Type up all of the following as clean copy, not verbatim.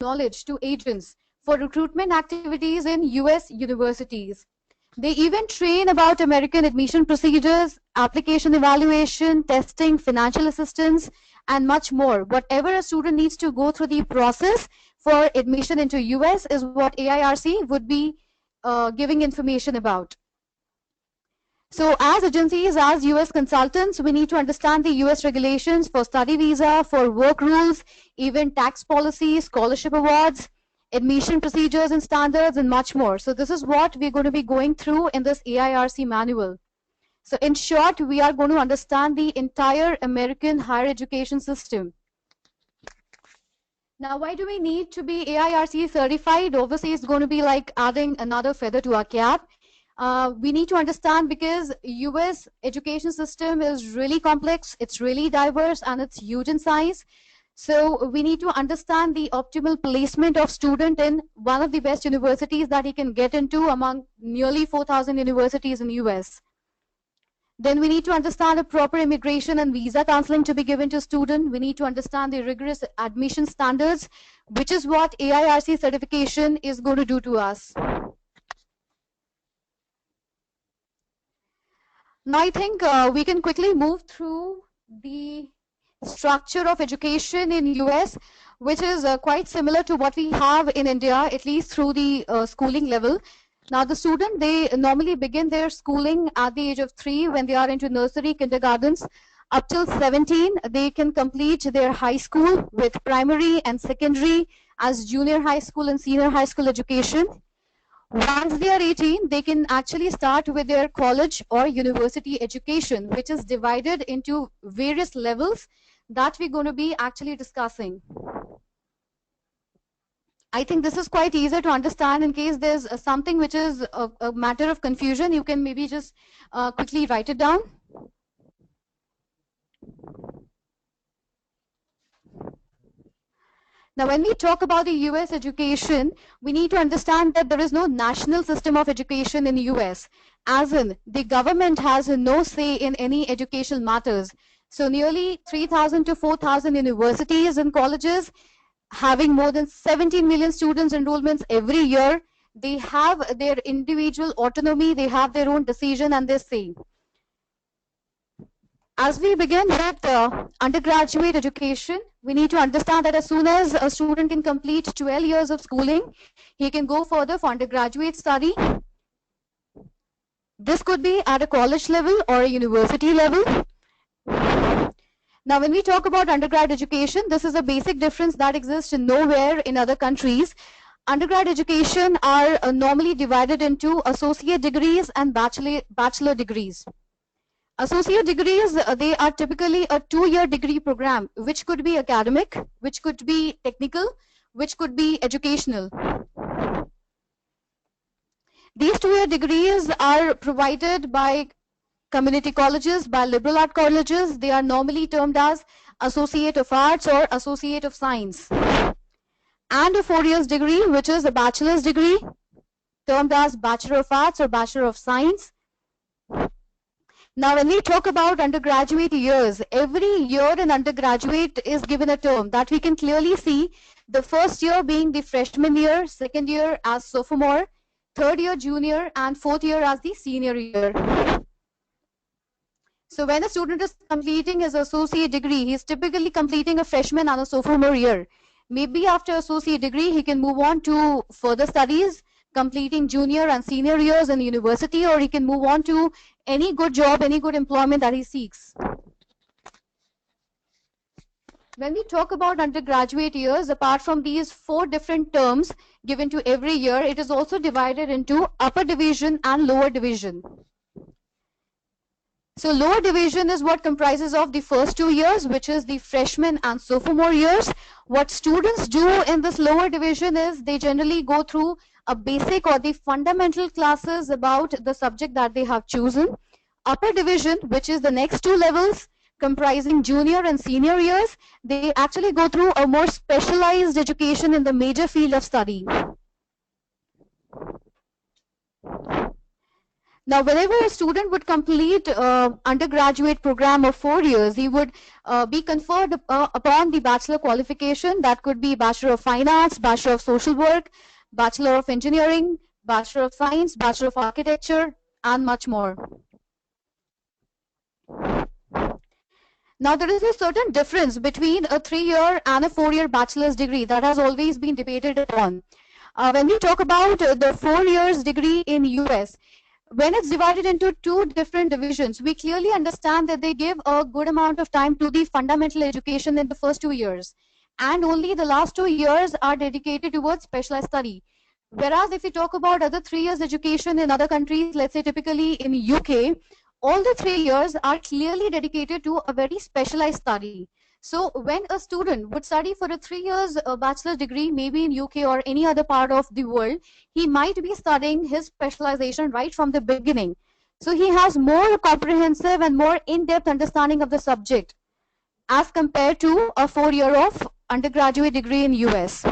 knowledge to agents for recruitment activities in US universities. They even train about American admission procedures, application evaluation, testing, financial assistance, and much more. Whatever a student needs to go through the process for admission into US is what AIRC would be giving information about. So as agencies, as US consultants, we need to understand the US regulations for study visa, for work rules, even tax policies, scholarship awards, admission procedures and standards, and much more. So this is what we're going to be going through in this AIRC manual. So in short, we are going to understand the entire American higher education system. Now, why do we need to be AIRC certified? Obviously, it's going to be like adding another feather to our cap. We need to understand because US education system is really complex, it's really diverse, and it's huge in size. So we need to understand the optimal placement of student in one of the best universities that he can get into among nearly 4,000 universities in US. Then we need to understand the proper immigration and visa counseling to be given to student. We need to understand the rigorous admission standards, which is what AIRC certification is going to do to us. Now I think we can quickly move through the structure of education in US, which is quite similar to what we have in India, at least through the schooling level. Now the student, they normally begin their schooling at the age of 3 when they are into nursery, kindergartens. Up till 17, they can complete their high school with primary and secondary as junior high school and senior high school education. Once they are 18, they can actually start with their college or university education, which is divided into various levels that we're going to be actually discussing. I think this is quite easier to understand. In case there's something which is a matter of confusion, you can maybe just quickly write it down. Now, when we talk about the US education, we need to understand that there is no national system of education in the US, as in the government has no say in any educational matters. So nearly 3,000 to 4,000 universities and colleges having more than 17 million students enrollments every year, they have their individual autonomy, they have their own decision and their say. As we begin with undergraduate education, we need to understand that as soon as a student can complete 12 years of schooling, he can go further for undergraduate study. This could be at a college level or a university level. Now, when we talk about undergrad education, this is a basic difference that exists nowhere in other countries. Undergrad education are normally divided into associate degrees and bachelor degrees. Associate degrees, they are typically a 2-year degree program, which could be academic, which could be technical, which could be educational. These 2-year degrees are provided by community colleges, by liberal art colleges. They are normally termed as Associate of Arts or Associate of Science. And a 4-year degree, which is a bachelor's degree, termed as Bachelor of Arts or Bachelor of Science. Now, when we talk about undergraduate years, every year in undergraduate is given a term that we can clearly see. The first year being the freshman year, second year as sophomore, third year junior, and fourth year as the senior year. So when a student is completing his associate degree, he is typically completing a freshman and a sophomore year. Maybe after associate degree, he can move on to further studies, completing junior and senior years in university, or he can move on to any good job, any good employment that he seeks. When we talk about undergraduate years, apart from these 4 different terms given to every year, it is also divided into upper division and lower division. So lower division is what comprises of the first 2 years, which is the freshman and sophomore years. What students do in this lower division is they generally go through a basic or the fundamental classes about the subject that they have chosen. Upper division, which is the next 2 levels, comprising junior and senior years, they actually go through a more specialized education in the major field of study. Now, whenever a student would complete undergraduate program of 4 years, he would be conferred upon the bachelor qualification. That could be Bachelor of Fine Arts, Bachelor of Social Work, Bachelor of Engineering, Bachelor of Science, Bachelor of Architecture, and much more. Now, there is a certain difference between a 3-year and a 4-year bachelor's degree that has always been debated upon. When we talk about the 4 years degree in US, when it's divided into 2 different divisions, we clearly understand that they give a good amount of time to the fundamental education in the first 2 years. And only the last 2 years are dedicated towards specialized study. Whereas if we talk about other 3 years education in other countries, let's say typically in UK, all the 3 years are clearly dedicated to a very specialized study. So when a student would study for a 3 years bachelor's degree, maybe in UK or any other part of the world, he might be studying his specialization right from the beginning. So he has more comprehensive and more in-depth understanding of the subject as compared to a 4-year of undergraduate degree in US.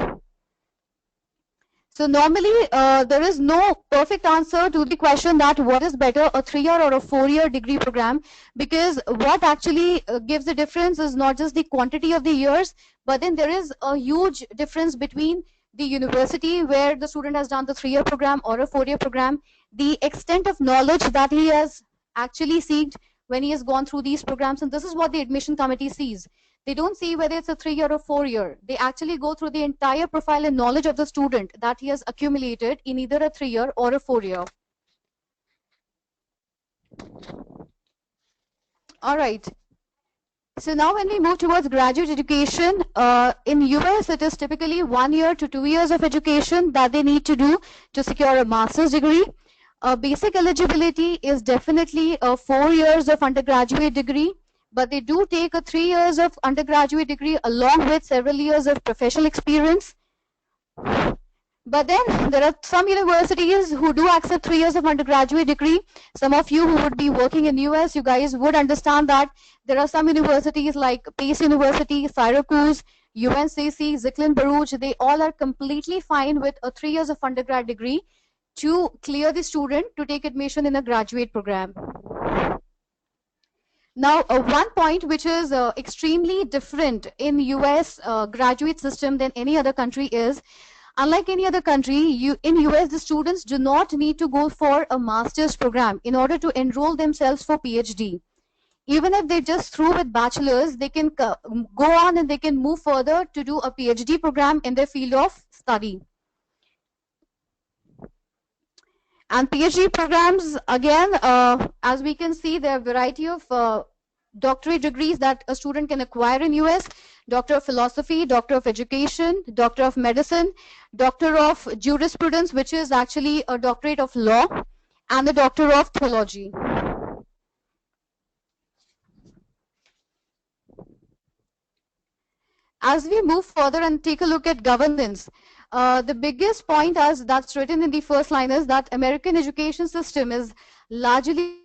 So normally, there is no perfect answer to the question that what is better, a 3-year or a 4-year degree program, because what actually gives the difference is not just the quantity of the years, but then there is a huge difference between the university where the student has done the 3-year program or a 4-year program, the extent of knowledge that he has actually seeked when he has gone through these programs, and this is what the admission committee sees. They don't see whether it's a 3-year or 4-year. They actually go through the entire profile and knowledge of the student that he has accumulated in either a 3-year or a 4-year. All right. So now when we move towards graduate education, in US it is typically 1 year to 2 years of education that they need to do to secure a master's degree. Basic eligibility is definitely 4 years of undergraduate degree, but they do take a 3 years of undergraduate degree along with several years of professional experience. But then there are some universities who do accept 3 years of undergraduate degree. Some of you who would be working in US, you guys would understand that there are some universities like Pace University, Syracuse, UNCC, Zicklin Baruch, they all are completely fine with a 3 years of undergrad degree to clear the student to take admission in a graduate program. Now, one point which is extremely different in US graduate system than any other country is, unlike any other country, in US the students do not need to go for a master's program in order to enroll themselves for PhD. Even if they're just through with bachelor's, they can go on and they can move further to do a PhD program in their field of study. And PhD programs, again, as we can see, there are a variety of doctorate degrees that a student can acquire in US. Doctor of Philosophy, Doctor of Education, Doctor of Medicine, Doctor of Jurisprudence, which is actually a doctorate of law, and the Doctor of Theology. As we move further and take a look at governance, the biggest point as that's written in the first line is that American education system is largely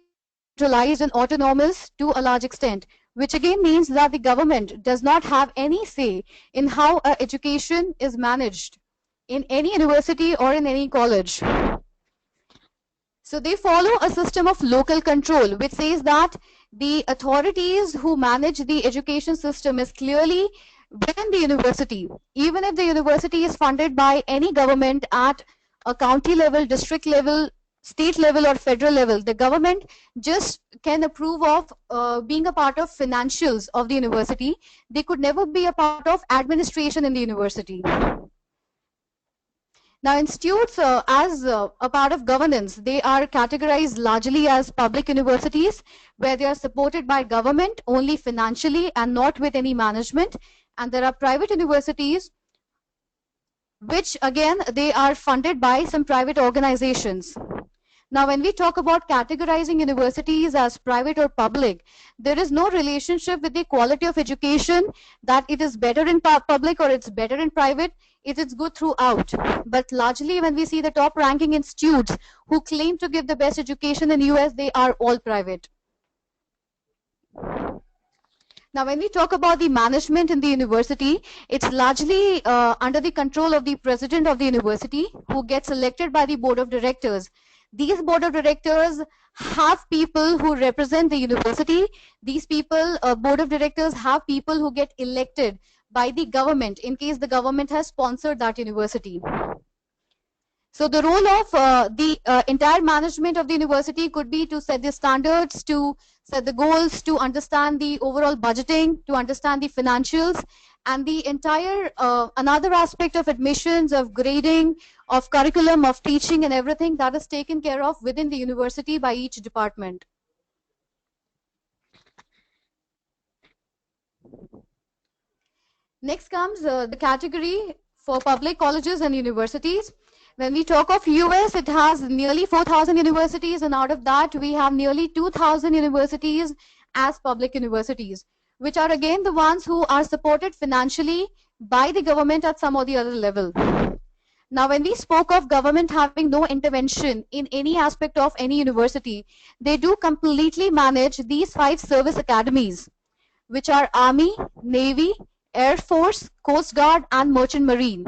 centralized and autonomous to a large extent, which again means that the government does not have any say in how education is managed in any university or in any college. So they follow a system of local control, which says that the authorities who manage the education system is clearly within the university. Even if the university is funded by any government at a county level, district level, state level, or federal level, the government just can approve of being a part of financials of the university. They could never be a part of administration in the university. Now, institutes, as a part of governance, they are categorized largely as public universities, where they are supported by government only financially and not with any management. And there are private universities, which again, they are funded by some private organizations. Now, when we talk about categorizing universities as private or public, there is no relationship with the quality of education, that it is better in public or it's better in private. It is good throughout. But largely, when we see the top ranking institutes who claim to give the best education in US, they are all private. Now, when we talk about the management in the university, it's largely under the control of the president of the university, who gets elected by the board of directors. These board of directors have people who represent the university. These people, board of directors, have people who get elected by the government in case the government has sponsored that university. So the role of the entire management of the university could be to set the standards, to set the goals, to understand the overall budgeting, to understand the financials, and the entire another aspect of admissions, of grading, of curriculum, of teaching, and everything that is taken care of within the university by each department. Next comes the category for public colleges and universities. When we talk of US, it has nearly 4,000 universities, and out of that, we have nearly 2,000 universities as public universities, which are again the ones who are supported financially by the government at some or the other level. Now, when we spoke of government having no intervention in any aspect of any university, they do completely manage these 5 service academies, which are Army, Navy, Air Force, Coast Guard, and Merchant Marine.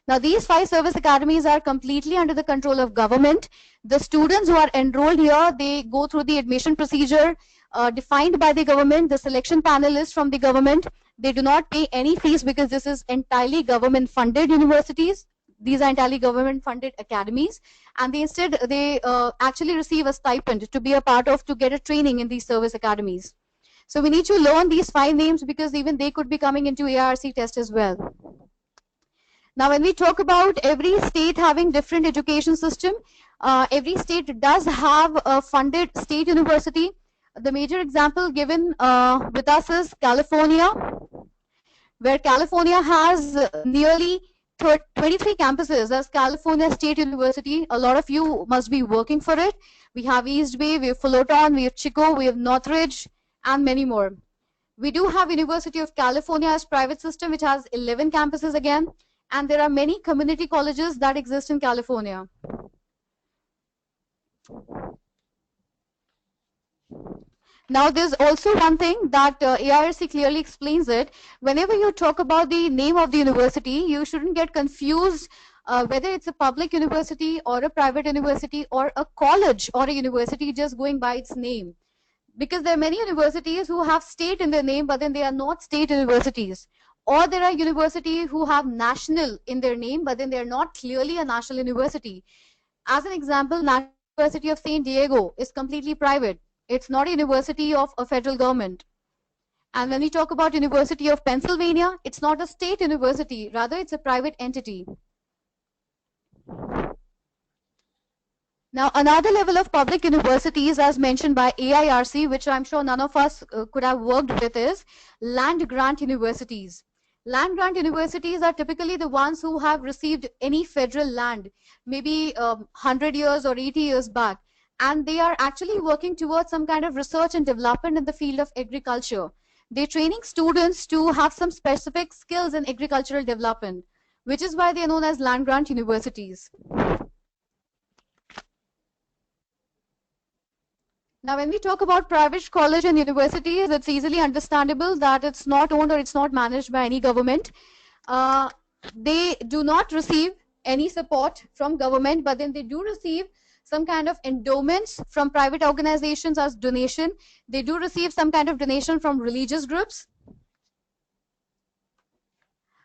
Now, these 5 service academies are completely under the control of government. The students who are enrolled here, they go through the admission procedure defined by the government. The selection panel is from the government. They do not pay any fees because this is entirely government-funded universities. These are entirely government-funded academies, and they actually receive a stipend to be a part of, to get a training in these service academies. So we need to learn these 5 names because even they could be coming into ARC test as well. Now, when we talk about every state having different education system, every state does have a funded state university. The major example given with us is California, where California has nearly 23 campuses as California State University. A lot of you must be working for it. We have East Bay, we have Fullerton, we have Chico, we have Northridge, and many more. We do have University of California as private system, which has 11 campuses again, and there are many community colleges that exist in California. Now, there's also one thing that AIRC clearly explains it. Whenever you talk about the name of the university, you shouldn't get confused whether it's a public university or a private university or a college or a university just going by its name. Because there are many universities who have state in their name, but then they are not state universities. Or there are universities who have national in their name, but then they are not clearly a national university. As an example, National University of San Diego is completely private. It's not a university of a federal government. And when we talk about University of Pennsylvania, it's not a state university, rather it's a private entity. Now, another level of public universities, as mentioned by AIRC, which I'm sure none of us could have worked with, is land grant universities. Land grant universities are typically the ones who have received any federal land, maybe 100 years or 80 years back, and they are actually working towards some kind of research and development in the field of agriculture. They're training students to have some specific skills in agricultural development, which is why they are known as land grant universities. Now, when we talk about private college and universities, it's easily understandable that it's not owned or it's not managed by any government. They do not receive any support from government, but then they do receive some kind of endowments from private organizations as donation. They do receive some kind of donation from religious groups.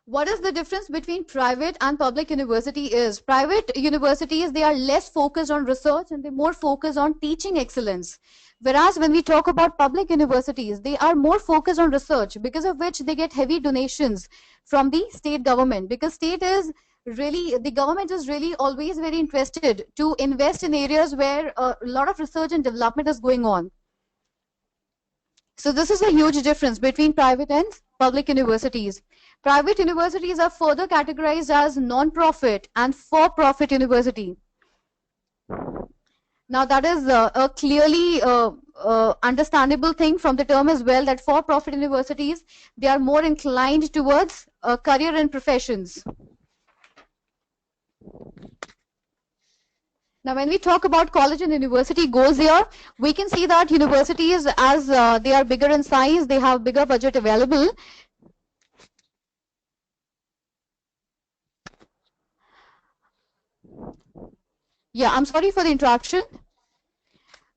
What is the difference between private and public university is? Private universities, they are less focused on research and they're more focused on teaching excellence. Whereas when we talk about public universities, they are more focused on research, because of which they get heavy donations from the state government, because state is really, the government is really always very interested to invest in areas where a lot of research and development is going on. So this is a huge difference between private and public universities. Private universities are further categorized as non-profit and for-profit university. Now that is a clearly understandable thing from the term as well, that for-profit universities, they are more inclined towards career and professions. Now, when we talk about college and university goals here, we can see that universities, as they are bigger in size, they have bigger budget available. Yeah, I'm sorry for the interruption.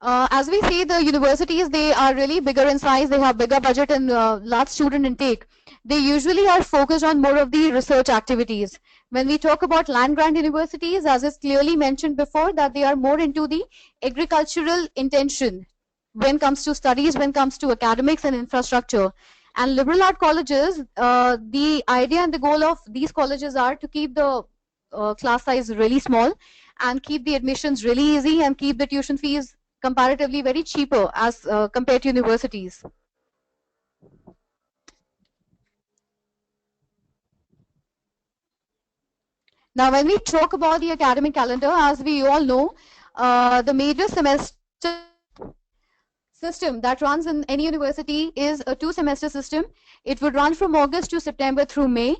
As we see, the universities, they are really bigger in size, they have bigger budget and large student intake. They usually are focused on more of the research activities. When we talk about land-grant universities, as is clearly mentioned before, that they are more into the agricultural intention when it comes to studies, when it comes to academics and infrastructure. And liberal art colleges, the idea and the goal of these colleges are to keep the class size really small and keep the admissions really easy and keep the tuition fees comparatively very cheaper as compared to universities. Now, when we talk about the academic calendar, as we all know, the major semester system that runs in any university is a two-semester system. It would run from August to September through May.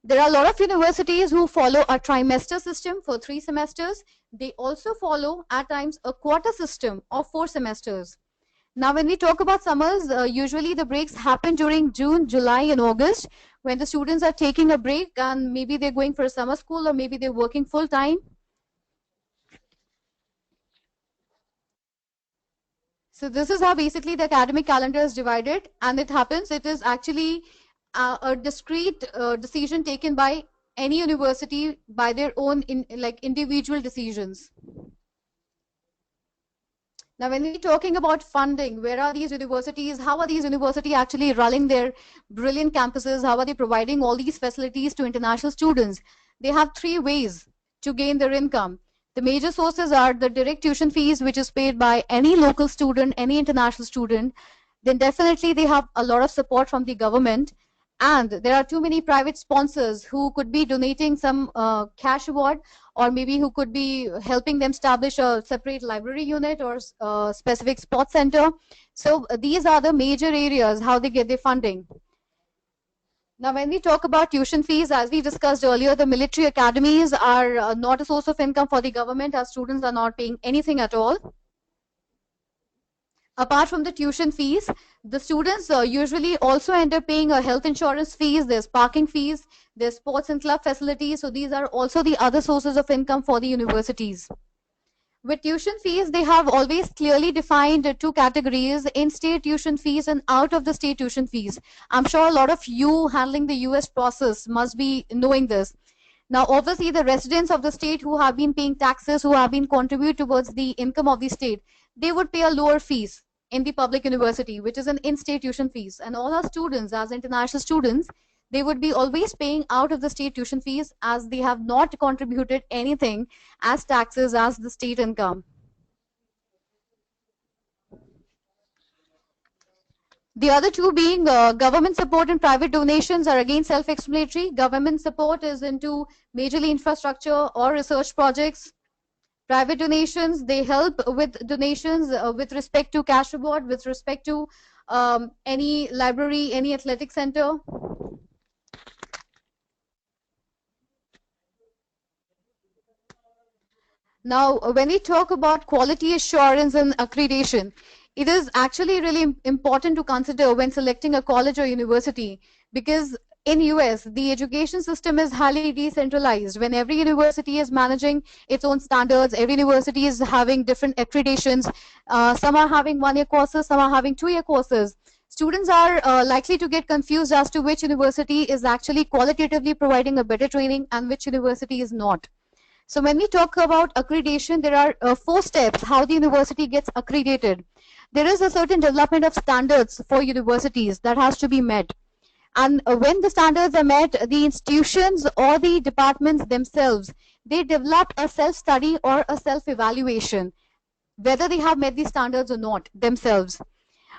There are a lot of universities who follow a trimester system for 3 semesters. They also follow at times a quarter system of 4 semesters. Now, when we talk about summers, usually the breaks happen during June, July, and August when the students are taking a break and maybe they're going for a summer school or maybe they're working full time. So this is how basically the academic calendar is divided, and it is actually a discrete decision taken by any university by their own like individual decisions. Now, when we're talking about funding, where are these universities? How are these universities actually running their brilliant campuses? How are they providing all these facilities to international students? They have 3 ways to gain their income. The major sources are the direct tuition fees, which is paid by any local student, any international student. Then definitely they have a lot of support from the government. And there are too many private sponsors who could be donating some cash award, or maybe who could be helping them establish a separate library unit or specific sports center. So these are the major areas how they get their funding. Now, when we talk about tuition fees, as we discussed earlier, the military academies are not a source of income for the government, as students are not paying anything at all. Apart from the tuition fees, the students usually also end up paying health insurance fees, there's parking fees, there's sports and club facilities. So these are also the other sources of income for the universities. With tuition fees, they have always clearly defined 2 categories: in-state tuition fees and out-of-the-state tuition fees. I'm sure a lot of you handling the US process must be knowing this. Now, obviously, the residents of the state who have been paying taxes, who have been contribute towards the income of the state, they would pay a lower fees in the public university, which is an in-state tuition fees. And all our students, as international students, they would be always paying out of the state tuition fees, as they have not contributed anything as taxes as the state income. The other two being government support and private donations are again self-explanatory. Government support is into majorly infrastructure or research projects. Private donations, they help with donations with respect to cash reward, with respect to any library, any athletic center. Now, when we talk about quality assurance and accreditation, it is actually really important to consider when selecting a college or university, because in US, the education system is highly decentralized. When every university is managing its own standards, every university is having different accreditations. Some are having 1-year courses, some are having 2-year courses. Students are likely to get confused as to which university is actually qualitatively providing a better training and which university is not. So when we talk about accreditation, there are 4 steps how the university gets accredited. There is a certain development of standards for universities that has to be met. And when the standards are met, the institutions or the departments themselves, they develop a self-study or a self-evaluation, whether they have met these standards or not themselves.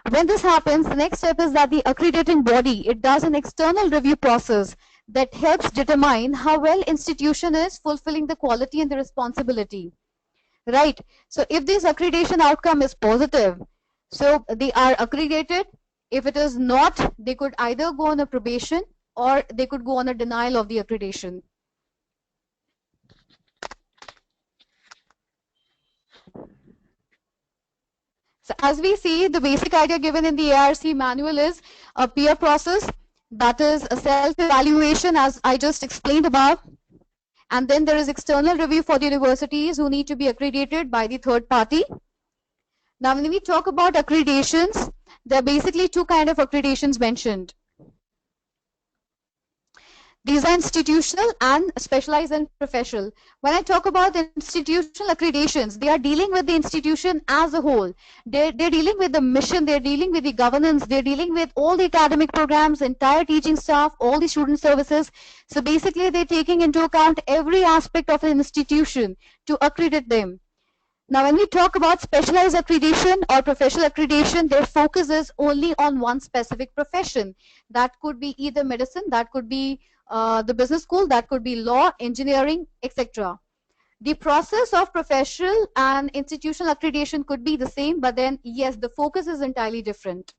When this happens, the next step is that the accrediting body, it does an external review process that helps determine how well institution is fulfilling the quality and the responsibility. Right? So if this accreditation outcome is positive, so they are accredited. If it is not, they could either go on a probation or they could go on a denial of the accreditation. So as we see, the basic idea given in the ARC manual is a peer process, that is a self-evaluation, as I just explained above. And then there is external review for the universities who need to be accredited by the third party. Now, when we talk about accreditations, there are basically two kinds of accreditations mentioned. These are institutional and specialized and professional. When I talk about institutional accreditations, they are dealing with the institution as a whole. They're dealing with the mission, they're dealing with the governance, they're dealing with all the academic programs, entire teaching staff, all the student services. So basically, they're taking into account every aspect of an institution to accredit them. Now, when we talk about specialized accreditation or professional accreditation, their focus is only on one specific profession. That could be either medicine, that could be the business school, that could be law, engineering, etc. The process of professional and institutional accreditation could be the same, but then, yes, the focus is entirely different.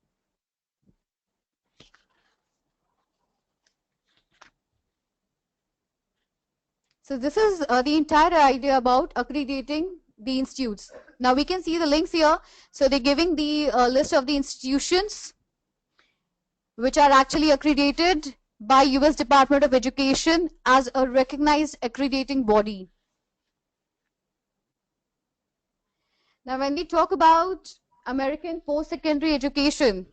So this is the entire idea about accrediting the institutes. Now we can see the links here. So they're giving the list of the institutions which are actually accredited by US Department of Education as a recognized accrediting body. Now when we talk about American post-secondary education,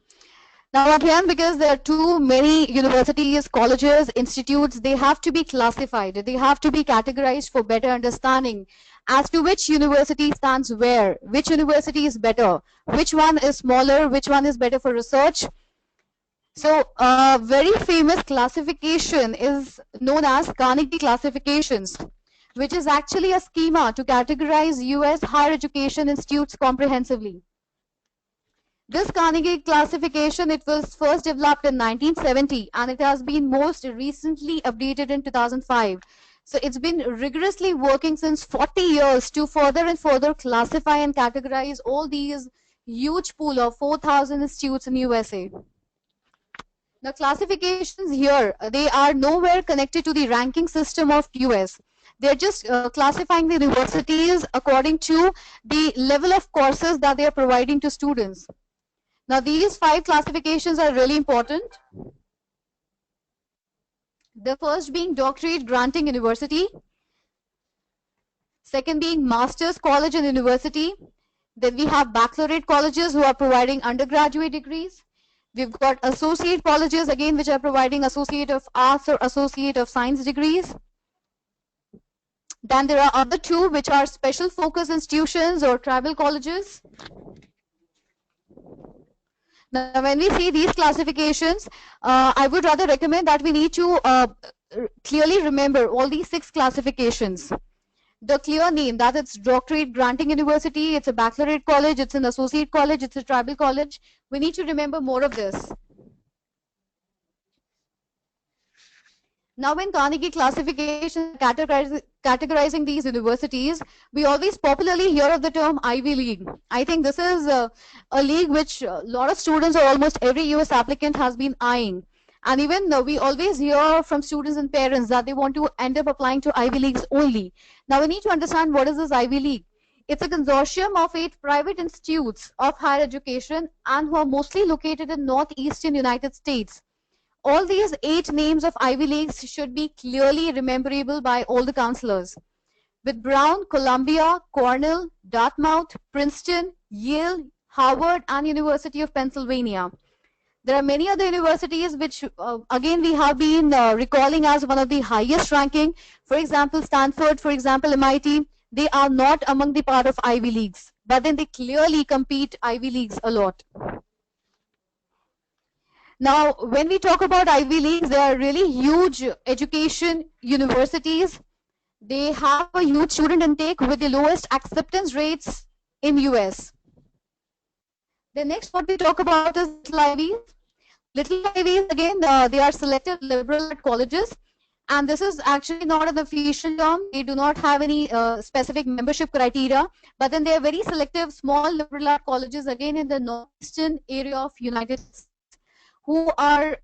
now again, because there are too many universities, colleges, institutes, they have to be classified. They have to be categorized for better understanding as to which university stands where, which university is better, which one is smaller, which one is better for research. So a very famous classification is known as Carnegie classifications, which is actually a schema to categorize US higher education institutes comprehensively. This Carnegie classification, it was first developed in 1970 and it has been most recently updated in 2005. So it's been rigorously working since 40 years to further and further classify and categorize all these huge pool of 4,000 institutes in USA. The classifications here, they are nowhere connected to the ranking system of US. They're just classifying the universities according to the level of courses that they are providing to students. Now, these 5 classifications are really important. The first being doctorate granting university. Second being master's college and university. Then we have baccalaureate colleges who are providing undergraduate degrees. We've got associate colleges, again, which are providing associate of arts or associate of science degrees. Then there are other 2 which are special focus institutions or tribal colleges. Now, when we see these classifications, I would rather recommend that we need to clearly remember all these 6 classifications. The clear name, that it's doctorate granting university, it's a baccalaureate college, it's an associate college, it's a tribal college. We need to remember more of this. Now, in Carnegie classification, categorizing these universities, we always popularly hear of the term Ivy League. I think this is a league which a lot of students or almost every US applicant has been eyeing. And even we always hear from students and parents that they want to end up applying to Ivy Leagues only. Now, we need to understand what is this Ivy League. It's a consortium of 8 private institutes of higher education and who are mostly located in northeastern United States. All these 8 names of Ivy Leagues should be clearly rememberable by all the counselors. With Brown, Columbia, Cornell, Dartmouth, Princeton, Yale, Harvard, and University of Pennsylvania. There are many other universities which, again, we have been recalling as one of the highest ranking. For example, Stanford, for example, MIT, they are not among the part of Ivy Leagues, but then they clearly compete Ivy Leagues a lot. Now, when we talk about Ivy Leagues, they are really huge education universities. They have a huge student intake with the lowest acceptance rates in US. The next what we talk about is Little Ivies. Little Ivies, again, they are selective liberal arts colleges. And this is actually not an official term. They do not have any specific membership criteria. But then they are very selective, small liberal arts colleges, again, in the northeastern area of United States, who are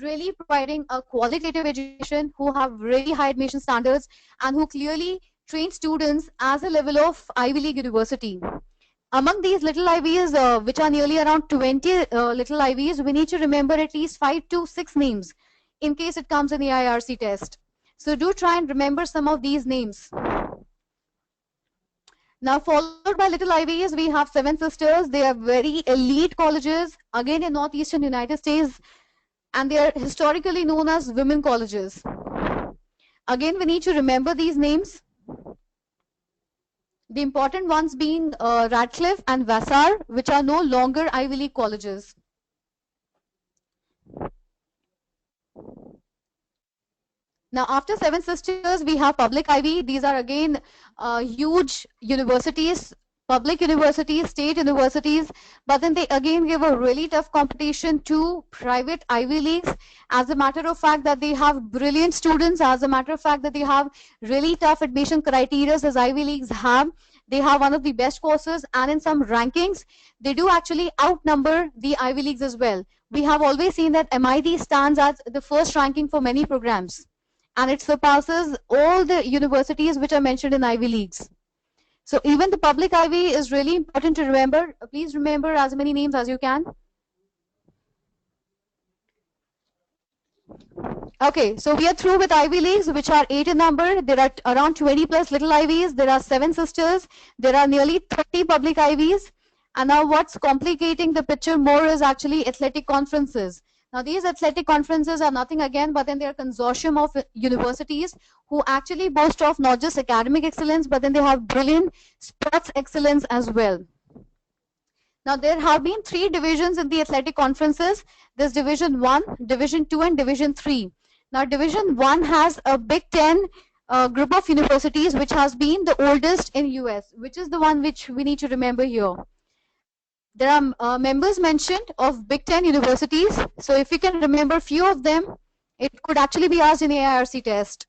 really providing a qualitative education, who have really high admission standards, and who clearly train students as a level of Ivy League university. Among these little Ivies, which are nearly around 20 little Ivies, we need to remember at least 5 to 6 names in case it comes in the IRC test. So do try and remember some of these names. Now, followed by Little Ivies, we have Seven Sisters. They are very elite colleges, again in northeastern United States, and they are historically known as women colleges. Again, we need to remember these names. The important ones being Radcliffe and Vassar, which are no longer Ivy League colleges. Now, after Seven Sisters, we have Public Ivy. These are again huge universities, public universities, state universities, but then they again give a really tough competition to private Ivy Leagues, as a matter of fact that they have brilliant students, as a matter of fact that they have really tough admission criteria as Ivy Leagues have. They have one of the best courses, and in some rankings, they do actually outnumber the Ivy Leagues as well. We have always seen that MIT stands as the first ranking for many programs, and it surpasses all the universities which are mentioned in Ivy Leagues. So even the public Ivy is really important to remember. Please remember as many names as you can. Okay, so we are through with Ivy Leagues, which are 8 in number. There are around 20 plus little Ivies. There are 7 sisters. There are nearly 30 public Ivies. And now what's complicating the picture more is actually athletic conferences. Now these athletic conferences are nothing again, but then they are consortium of universities who actually boast of not just academic excellence, but then they have brilliant sports excellence as well. Now there have been 3 divisions in the athletic conferences. There's Division 1, Division 2, and Division 3. Now Division 1 has a Big Ten group of universities which has been the oldest in US, which is the one which we need to remember here. There are members mentioned of Big Ten universities. So if you can remember few of them, it could actually be asked in the AIRC test.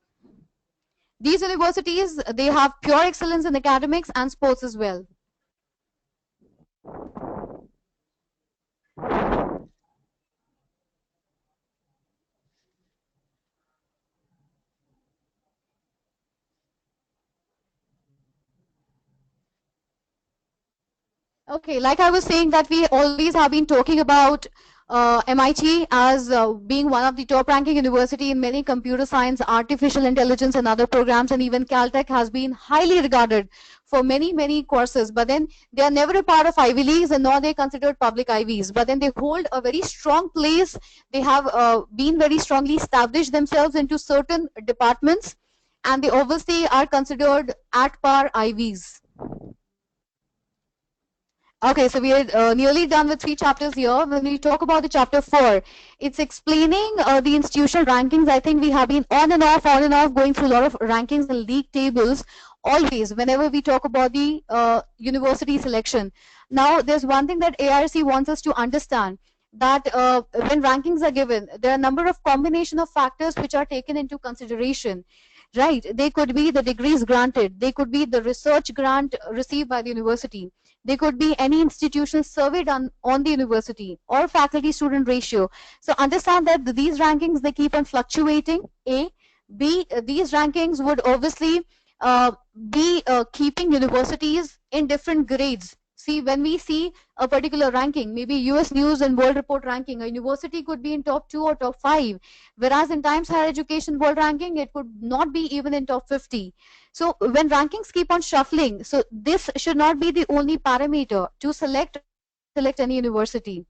These universities, they have pure excellence in academics and sports as well. Okay, like I was saying that we always have been talking about MIT as being one of the top ranking university in many computer science, artificial intelligence and other programs, and even Caltech has been highly regarded for many courses, but then they are never a part of Ivy Leagues and nor they considered public Ivies, but then they hold a very strong place. They have been very strongly established themselves into certain departments, and they obviously are considered at par Ivies. Okay, so we are nearly done with 3 chapters here. When we talk about the chapter 4, it's explaining the institutional rankings. I think we have been on and off, going through a lot of rankings and league tables always whenever we talk about the university selection. Now, there's one thing that AIRC wants us to understand, that when rankings are given, there are a number of combination of factors which are taken into consideration. Right, they could be the degrees granted, they could be the research grant received by the university, they could be any institutional survey done on the university, or faculty student ratio. So understand that these rankings, they keep on fluctuating. A. B, these rankings would obviously be keeping universities in different grades. See, when we see a particular ranking, maybe US News and World Report ranking, a university could be in top 2 or top 5, whereas in Times Higher Education World Ranking, it could not be even in top 50. So when rankings keep on shuffling, so this should not be the only parameter to select any university.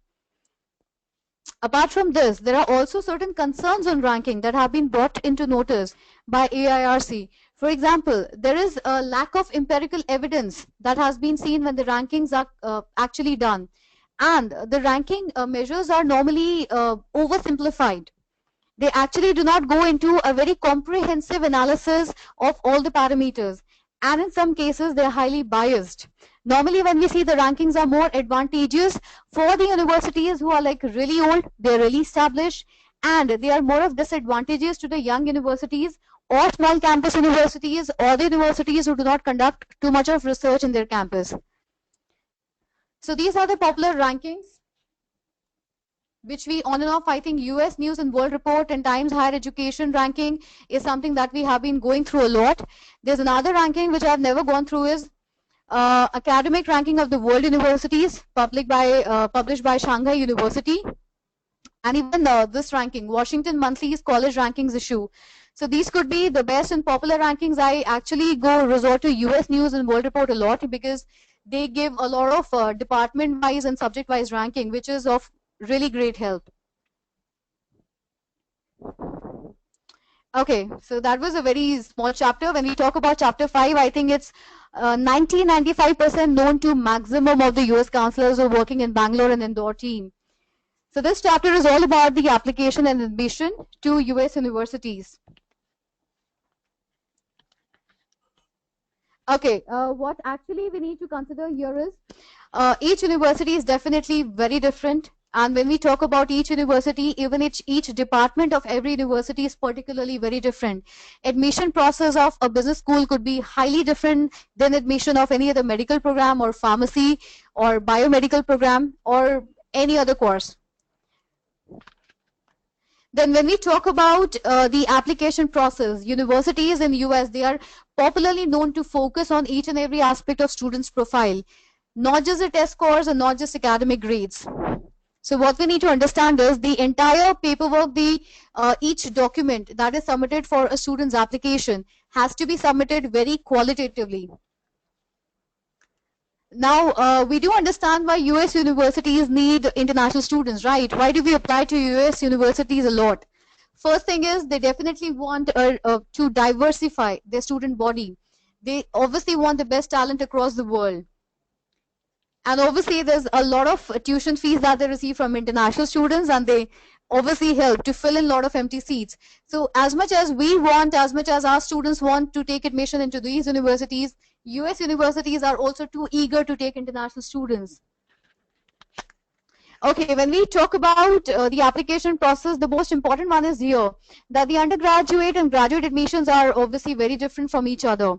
Apart from this, there are also certain concerns on ranking that have been brought into notice by AIRC. For example, there is a lack of empirical evidence that has been seen when the rankings are actually done. And the ranking measures are normally oversimplified. They actually do not go into a very comprehensive analysis of all the parameters. And in some cases, they're highly biased. Normally, when we see the rankings are more advantageous for the universities who are like really old, they're really established, and they are more of disadvantages to the young universities or small campus universities or the universities who do not conduct too much of research in their campus. So these are the popular rankings which we on and off. I think US News and World Report and Times Higher Education ranking is something that we have been going through a lot. There's another ranking which I've never gone through, is academic ranking of the world universities, published by Shanghai University. And even this ranking, Washington Monthly's college rankings issue. So these could be the best and popular rankings. I actually resort to US News and World Report a lot because they give a lot of department-wise and subject-wise ranking, which is of really great help. Okay, so that was a very small chapter. When we talk about chapter 5, I think it's 95% known to maximum of the US counselors who are working in Bangalore and Indore team. So this chapter is all about the application and admission to US universities. Okay, what actually we need to consider here is each university is definitely very different. And when we talk about each university, even each department of every university is particularly very different. Admission process of a business school could be highly different than admission of any other medical program or pharmacy or biomedical program or any other course. Then when we talk about the application process, universities in the US, they are popularly known to focus on each and every aspect of students' profile, not just the test scores and not just academic grades. So what we need to understand is the entire paperwork, each document that is submitted for a student's application has to be submitted very qualitatively. Now, we do understand why US universities need international students, right? Why do we apply to US universities a lot? First thing is they definitely want to diversify their student body. They obviously want the best talent across the world. And obviously, there's a lot of tuition fees that they receive from international students, and they obviously help to fill in a lot of empty seats. So as much as we want, as much as our students want to take admission into these universities, US universities are also too eager to take international students. Okay, when we talk about the application process, the most important one is here, that the undergraduate and graduate admissions are obviously very different from each other.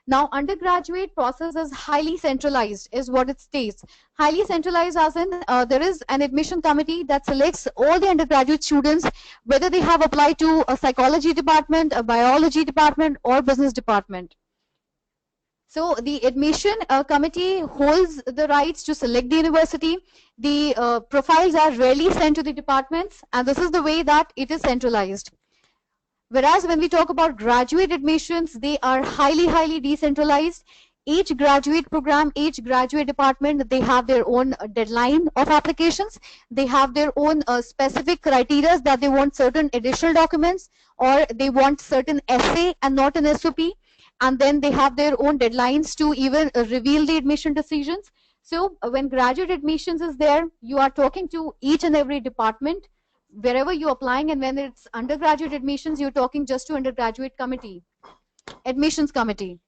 Now, undergraduate process is highly centralized, is what it states. Highly centralized as in there is an admission committee that selects all the undergraduate students, whether they have applied to a psychology department, a biology department, or business department. So the admission committee holds the rights to select the university. The profiles are rarely sent to the departments, and this is the way that it is centralized. Whereas when we talk about graduate admissions, they are highly decentralized. Each graduate program, each graduate department, they have their own deadline of applications. They have their own specific criteria that they want certain additional documents, or they want certain essay and not an SOP. And then they have their own deadlines to even reveal the admission decisions. So when graduate admissions is there, you are talking to each and every department wherever you're applying, and when it's undergraduate admissions, you're talking just to undergraduate committee, admissions committee.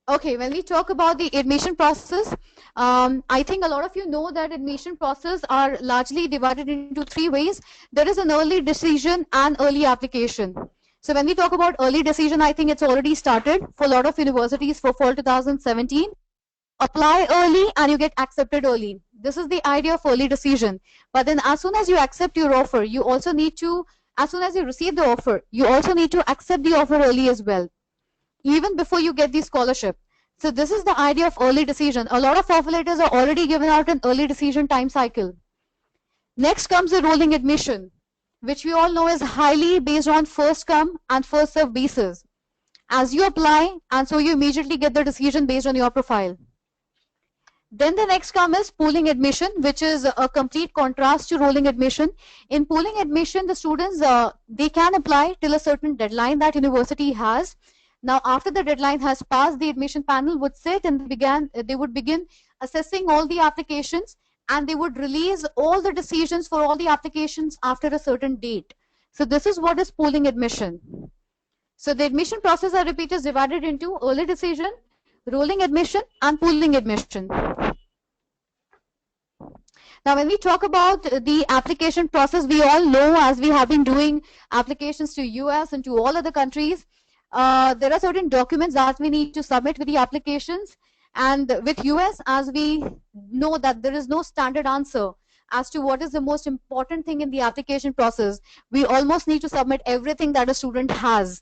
Okay, when we talk about the admission process, I think a lot of you know that admission process are largely divided into 3 ways. There is an early decision and early application. So when we talk about early decision, I think it's already started for a lot of universities for fall 2017. Apply early and you get accepted early. This is the idea of early decision. But then as soon as you accept your offer, you also need to, as soon as you receive the offer, you also need to accept the offer early as well, even before you get the scholarship. So this is the idea of early decision. A lot of offer letters are already given out in early decision time cycle. Next comes the rolling admission, which we all know is highly based on first come and first serve basis. As you apply, and so you immediately get the decision based on your profile. Then the next come is pooling admission, which is a complete contrast to rolling admission. In pooling admission, the students, they can apply till a certain deadline that university has. Now, after the deadline has passed, the admission panel would sit and they would begin assessing all the applications, and they would release all the decisions for all the applications after a certain date. So this is what is pooling admission. So the admission process, I repeat, is divided into early decision, rolling admission, and pooling admission. Now, when we talk about the application process, we all know, as we have been doing applications to US and to all other countries, there are certain documents that we need to submit with the applications. And with US, as we know that there is no standard answer as to what is the most important thing in the application process, we almost need to submit everything that a student has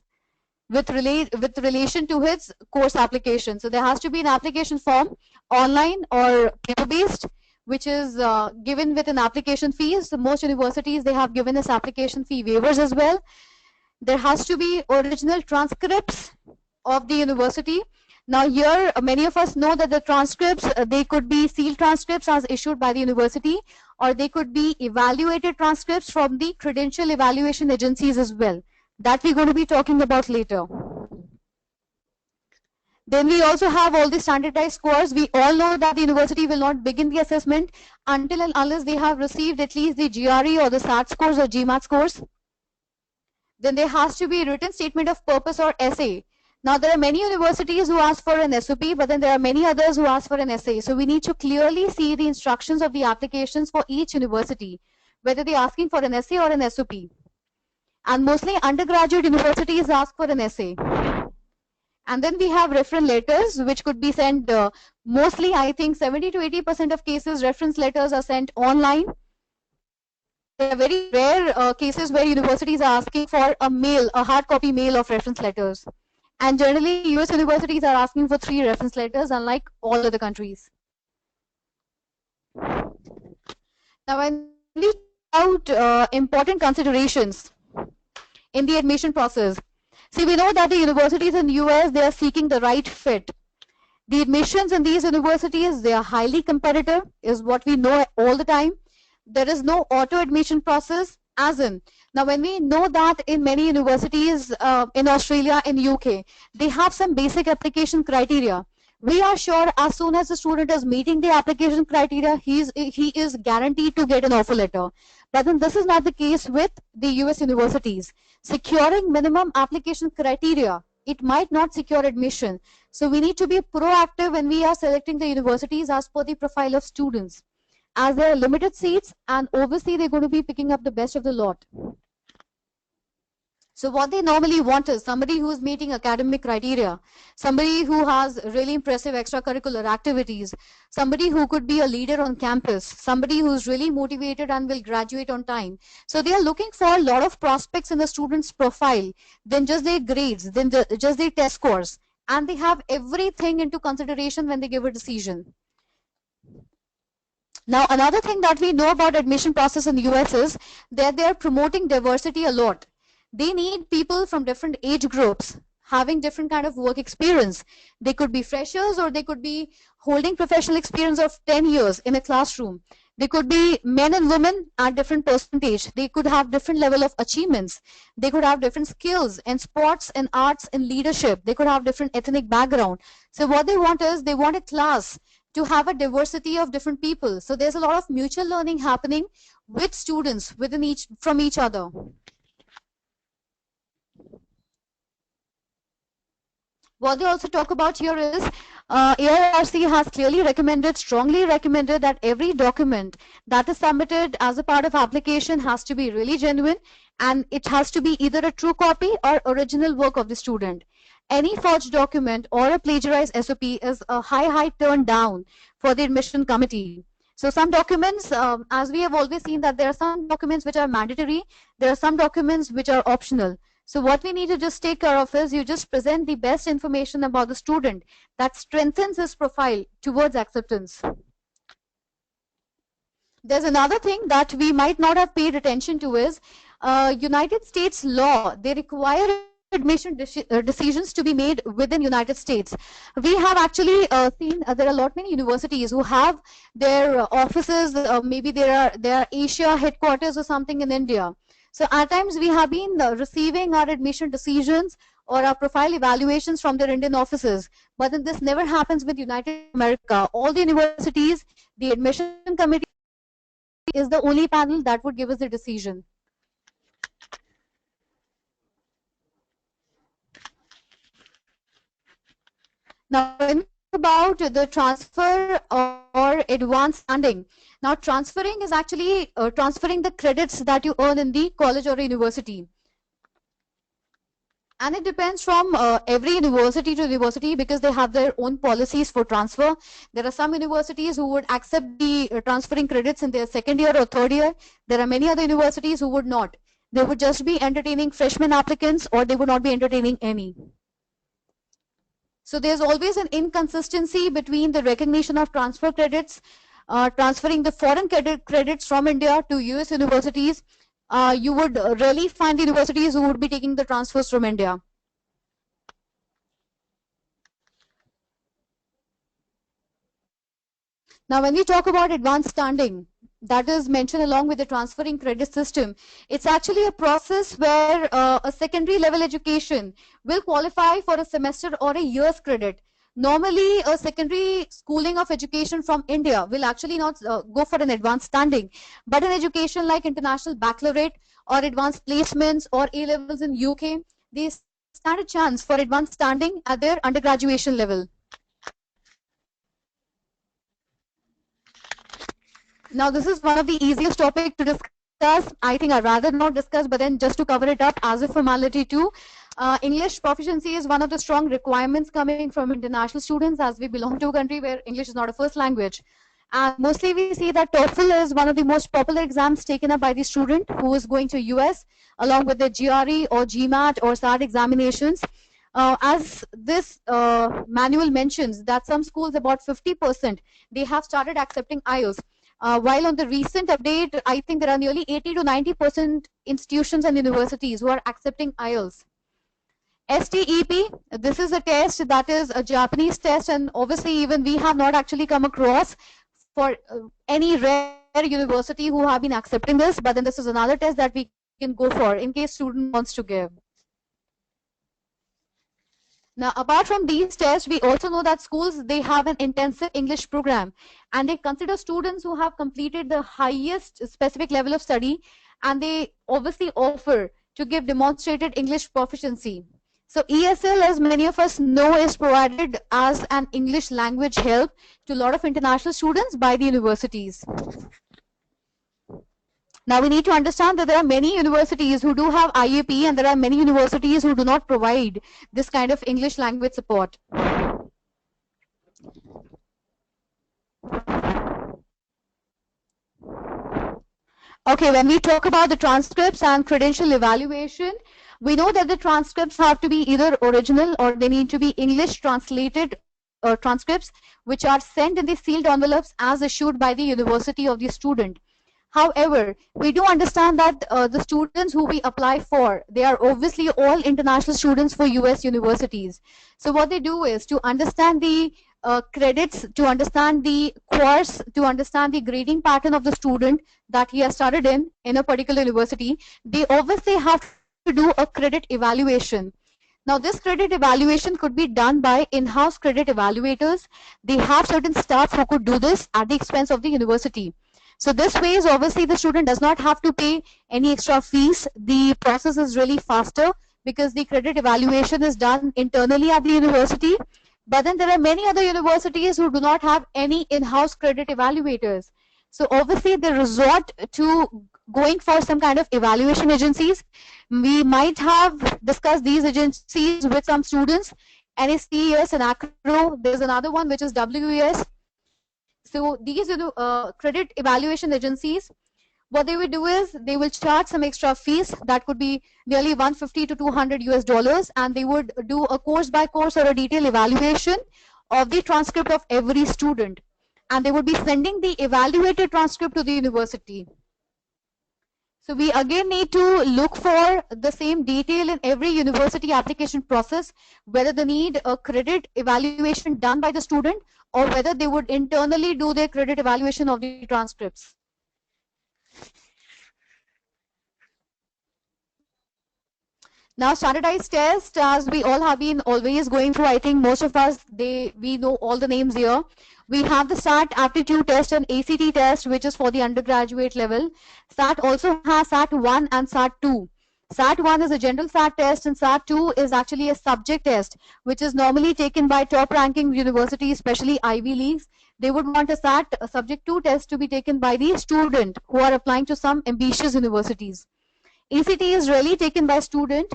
with relation to his course application. So there has to be an application form, online or paper-based, which is given with an application fee. So most universities, they have given us application fee waivers as well. There has to be original transcripts of the university. Now here, many of us know that the transcripts, they could be sealed transcripts as issued by the university, or they could be evaluated transcripts from the credential evaluation agencies as well. That we're going to be talking about later. Then we also have all the standardized scores. We all know that the university will not begin the assessment until and unless they have received at least the GRE or the SAT scores or GMAT scores. Then there has to be a written statement of purpose or essay. Now there are many universities who ask for an SOP, but then there are many others who ask for an essay. So we need to clearly see the instructions of the applications for each university, whether they're asking for an essay or an SOP. And mostly undergraduate universities ask for an essay. And then we have reference letters, which could be sent mostly, I think 70 to 80% of cases, reference letters are sent online. There are very rare cases where universities are asking for a mail, a hard copy mail of reference letters. And generally, US universities are asking for 3 reference letters, unlike all other countries. Now, when we talk about important considerations in the admission process, see, we know that the universities in the US, they are seeking the right fit. The admissions in these universities, they are highly competitive, is what we know all the time. There is no auto admission process, as in, now when we know that in many universities in Australia, in UK, they have some basic application criteria. We are sure as soon as the student is meeting the application criteria, he is guaranteed to get an offer letter. But then this is not the case with the US universities. Securing minimum application criteria, it might not secure admission. So we need to be proactive when we are selecting the universities as per the profile of students, as there are limited seats, and obviously they're going to be picking up the best of the lot. So what they normally want is somebody who is meeting academic criteria, somebody who has really impressive extracurricular activities, somebody who could be a leader on campus, somebody who's really motivated and will graduate on time. So they are looking for a lot of prospects in the student's profile, then just their grades, then just their test scores, and they have everything into consideration when they give a decision. Now, another thing that we know about admission process in the US is that they are promoting diversity a lot. They need people from different age groups, having different kind of work experience. They could be freshers, or they could be holding professional experience of 10 years in a classroom. They could be men and women at different percentage. They could have different level of achievements. They could have different skills in sports and arts and leadership. They could have different ethnic background. So what they want is, they want a class to have a diversity of different people. So there's a lot of mutual learning happening with students from each other. What they also talk about here is AIRC has clearly recommended, strongly recommended, that every document that is submitted as a part of application has to be really genuine, and it has to be either a true copy or original work of the student. Any forged document or a plagiarized SOP is a high turn down for the admission committee. So some documents, as we have always seen, that there are some documents which are mandatory, there are some documents which are optional. So what we need to just take care of is, you just present the best information about the student that strengthens his profile towards acceptance. There's another thing that we might not have paid attention to is United States law. They require admission decisions to be made within United States. We have actually seen there are a lot many universities who have their offices, maybe there are Asia headquarters or something in India. So at times we have been receiving our admission decisions or our profile evaluations from their Indian offices. But then this never happens with United America. All the universities, the admission committee is the only panel that would give us the decision. Now, when we talk about the transfer or advanced standing, now transferring is actually transferring the credits that you earn in the college or university. And it depends from every university to university, because they have their own policies for transfer. There are some universities who would accept the transferring credits in their second year or third year. There are many other universities who would not. They would just be entertaining freshman applicants, or they would not be entertaining any. So there's always an inconsistency between the recognition of transfer credits transferring the foreign credits from India to US universities, you would really find the universities who would be taking the transfers from India. Now, when we talk about advanced standing, that is mentioned along with the transferring credit system, it's actually a process where a secondary level education will qualify for a semester or a year's credit. Normally, a secondary schooling of education from India will actually not go for an advanced standing, but an education like international baccalaureate or advanced placements or A levels in UK, they stand a chance for advanced standing at their undergraduation level. Now, this is one of the easiest topic to discuss. I think I'd rather not discuss, but then just to cover it up as a formality too, English proficiency is one of the strong requirements coming from international students, as we belong to a country where English is not a first language. And mostly we see that TOEFL is one of the most popular exams taken up by the student who is going to US, along with the GRE or GMAT or SAT examinations. As this manual mentions that some schools, about 50%, they have started accepting IELTS. While on the recent update, I think there are nearly 80 to 90% institutions and universities who are accepting IELTS. STEP, this is a test that is a Japanese test, and obviously even we have not actually come across for any rare university who have been accepting this, but then this is another test that we can go for in case student wants to give. Now, apart from these tests, we also know that schools, they have an intensive English program, and they consider students who have completed the highest specific level of study, and they obviously offer to give demonstrated English proficiency. So ESL, as many of us know, is provided as an English language help to a lot of international students by the universities. Now we need to understand that there are many universities who do have IAP, and there are many universities who do not provide this kind of English language support. Okay, when we talk about the transcripts and credential evaluation, we know that the transcripts have to be either original or they need to be English translated transcripts, which are sent in the sealed envelopes as issued by the university of the student. However, we do understand that the students who we apply for, they are obviously all international students for US universities. So what they do is to understand the credits, to understand the course, to understand the grading pattern of the student that he has started in a particular university, they obviously have to do a credit evaluation. Now, this credit evaluation could be done by in-house credit evaluators. They have certain staff who could do this at the expense of the university. So this way is obviously the student does not have to pay any extra fees. The process is really faster because the credit evaluation is done internally at the university. But then there are many other universities who do not have any in-house credit evaluators. So obviously they resort to going for some kind of evaluation agencies. We might have discussed these agencies with some students. NSCES and ACRO. There's another one which is WES. So these credit evaluation agencies, what they will do is they will charge some extra fees that could be nearly 150 to 200 US dollars, and they would do a course by course or a detailed evaluation of the transcript of every student, and they would be sending the evaluated transcript to the university. So we again need to look for the same detail in every university application process, whether they need a credit evaluation done by the student or whether they would internally do their credit evaluation of the transcripts. Now, standardized test, as we all have been always going through, I think most of us, we know all the names here. We have the SAT aptitude test and ACT test, which is for the undergraduate level. SAT also has SAT 1 and SAT 2. SAT 1 is a general SAT test, and SAT 2 is actually a subject test, which is normally taken by top-ranking universities, especially Ivy Leagues. They would want a SAT, a subject 2 test, to be taken by the student who are applying to some ambitious universities. ACT is really taken by student.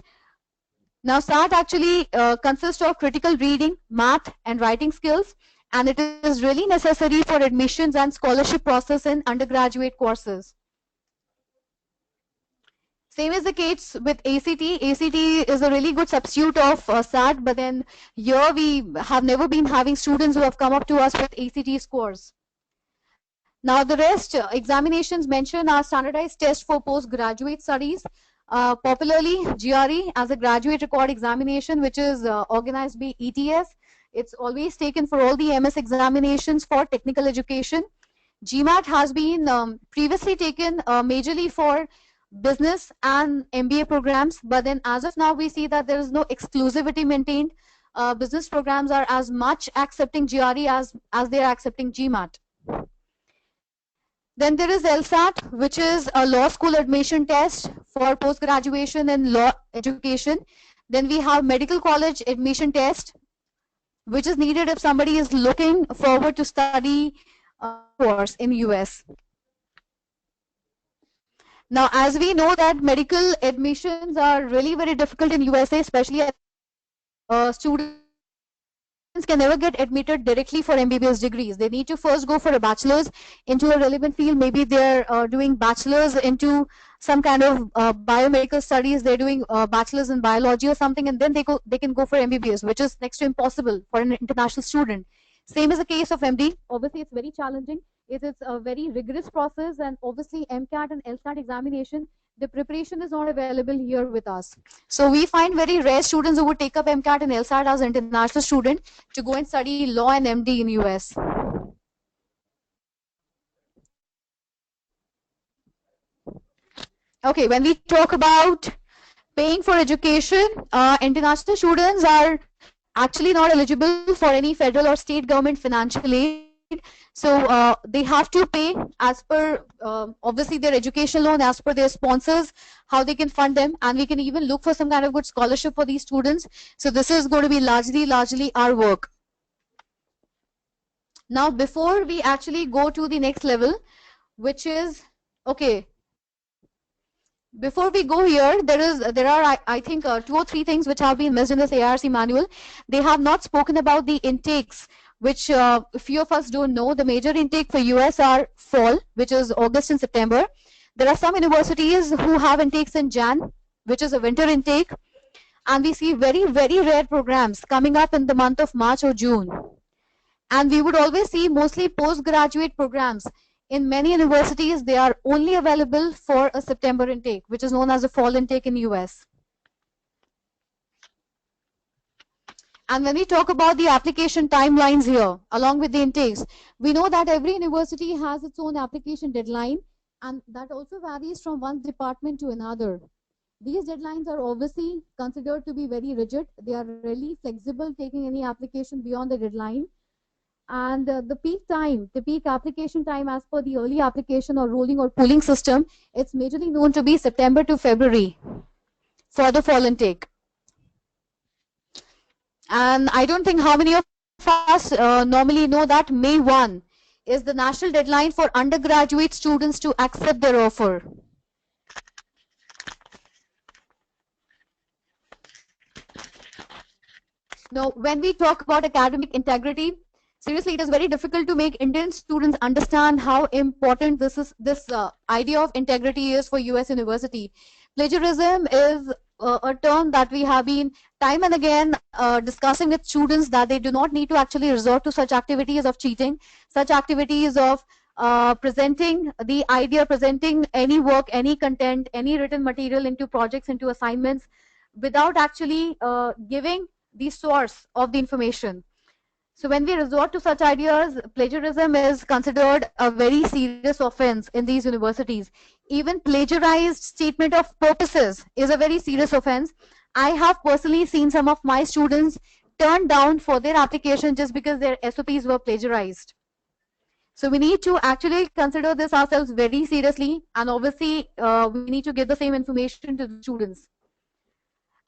Now, SAT actually consists of critical reading, math, and writing skills, and it is really necessary for admissions and scholarship process in undergraduate courses. Same is the case with ACT. ACT is a really good substitute of SAT, but then here we have never been having students who have come up to us with ACT scores. Now the rest examinations mentioned are standardized tests for postgraduate studies, popularly GRE as a graduate record examination, which is organized by ETS. It's always taken for all the MS examinations for technical education. GMAT has been previously taken majorly for business and MBA programs, but then as of now we see that there is no exclusivity maintained. Business programs are as much accepting GRE as they are accepting GMAT. Then there is LSAT, which is a law school admission test for post-graduation in law education. Then we have medical college admission test, which is needed if somebody is looking forward to study course in US. Now, as we know that medical admissions are really very difficult in USA, especially students can never get admitted directly for MBBS degrees. They need to first go for a bachelor's into a relevant field. Maybe they're doing bachelor's into some kind of biomedical studies. They're doing bachelor's in biology or something, and then they can go for MBBS, which is next to impossible for an international student. Same is the case of MD. Obviously, it's very challenging. It is a very rigorous process, and obviously MCAT and LSAT examination, the preparation is not available here with us. So we find very rare students who would take up MCAT and LSAT as an international student to go and study law and MD in US. Okay, when we talk about paying for education, international students are actually not eligible for any federal or state government financial aid. So they have to pay as per obviously their education loan, as per their sponsors, how they can fund them, and we can even look for some kind of good scholarship for these students. So this is going to be largely our work. Now, before we actually go to the next level, which is, okay, before we go here, there are I think 2 or 3 things which have been missed in this ARC manual. They have not spoken about the intakes, which few of us don't know. The major intake for US are fall, which is August and September. There are some universities who have intakes in Jan, which is a winter intake, and we see very rare programs coming up in the month of March or June. And we would always see mostly postgraduate programs. In many universities, they are only available for a September intake, which is known as a fall intake in US. And when we talk about the application timelines here, along with the intakes, we know that every university has its own application deadline, and that also varies from one department to another. These deadlines are obviously considered to be very rigid. They are really flexible, taking any application beyond the deadline. And the peak application time as per the early application or rolling or pooling system, it's majorly known to be September to February for the fall intake. And I don't think how many of us normally know that May 1 is the national deadline for undergraduate students to accept their offer. Now, when we talk about academic integrity, seriously, it is very difficult to make Indian students understand how important this idea of integrity is for US university. Plagiarism is a term that we have been time and again discussing with students, that they do not need to actually resort to such activities of cheating, such activities of presenting the idea, presenting any work, any content, any written material into projects, into assignments, without actually giving the source of the information. So when we resort to such ideas, plagiarism is considered a very serious offense in these universities. Even plagiarized statement of purposes is a very serious offense. I have personally seen some of my students turned down for their application just because their SOPs were plagiarized. So we need to actually consider this ourselves very seriously, and obviously we need to give the same information to the students.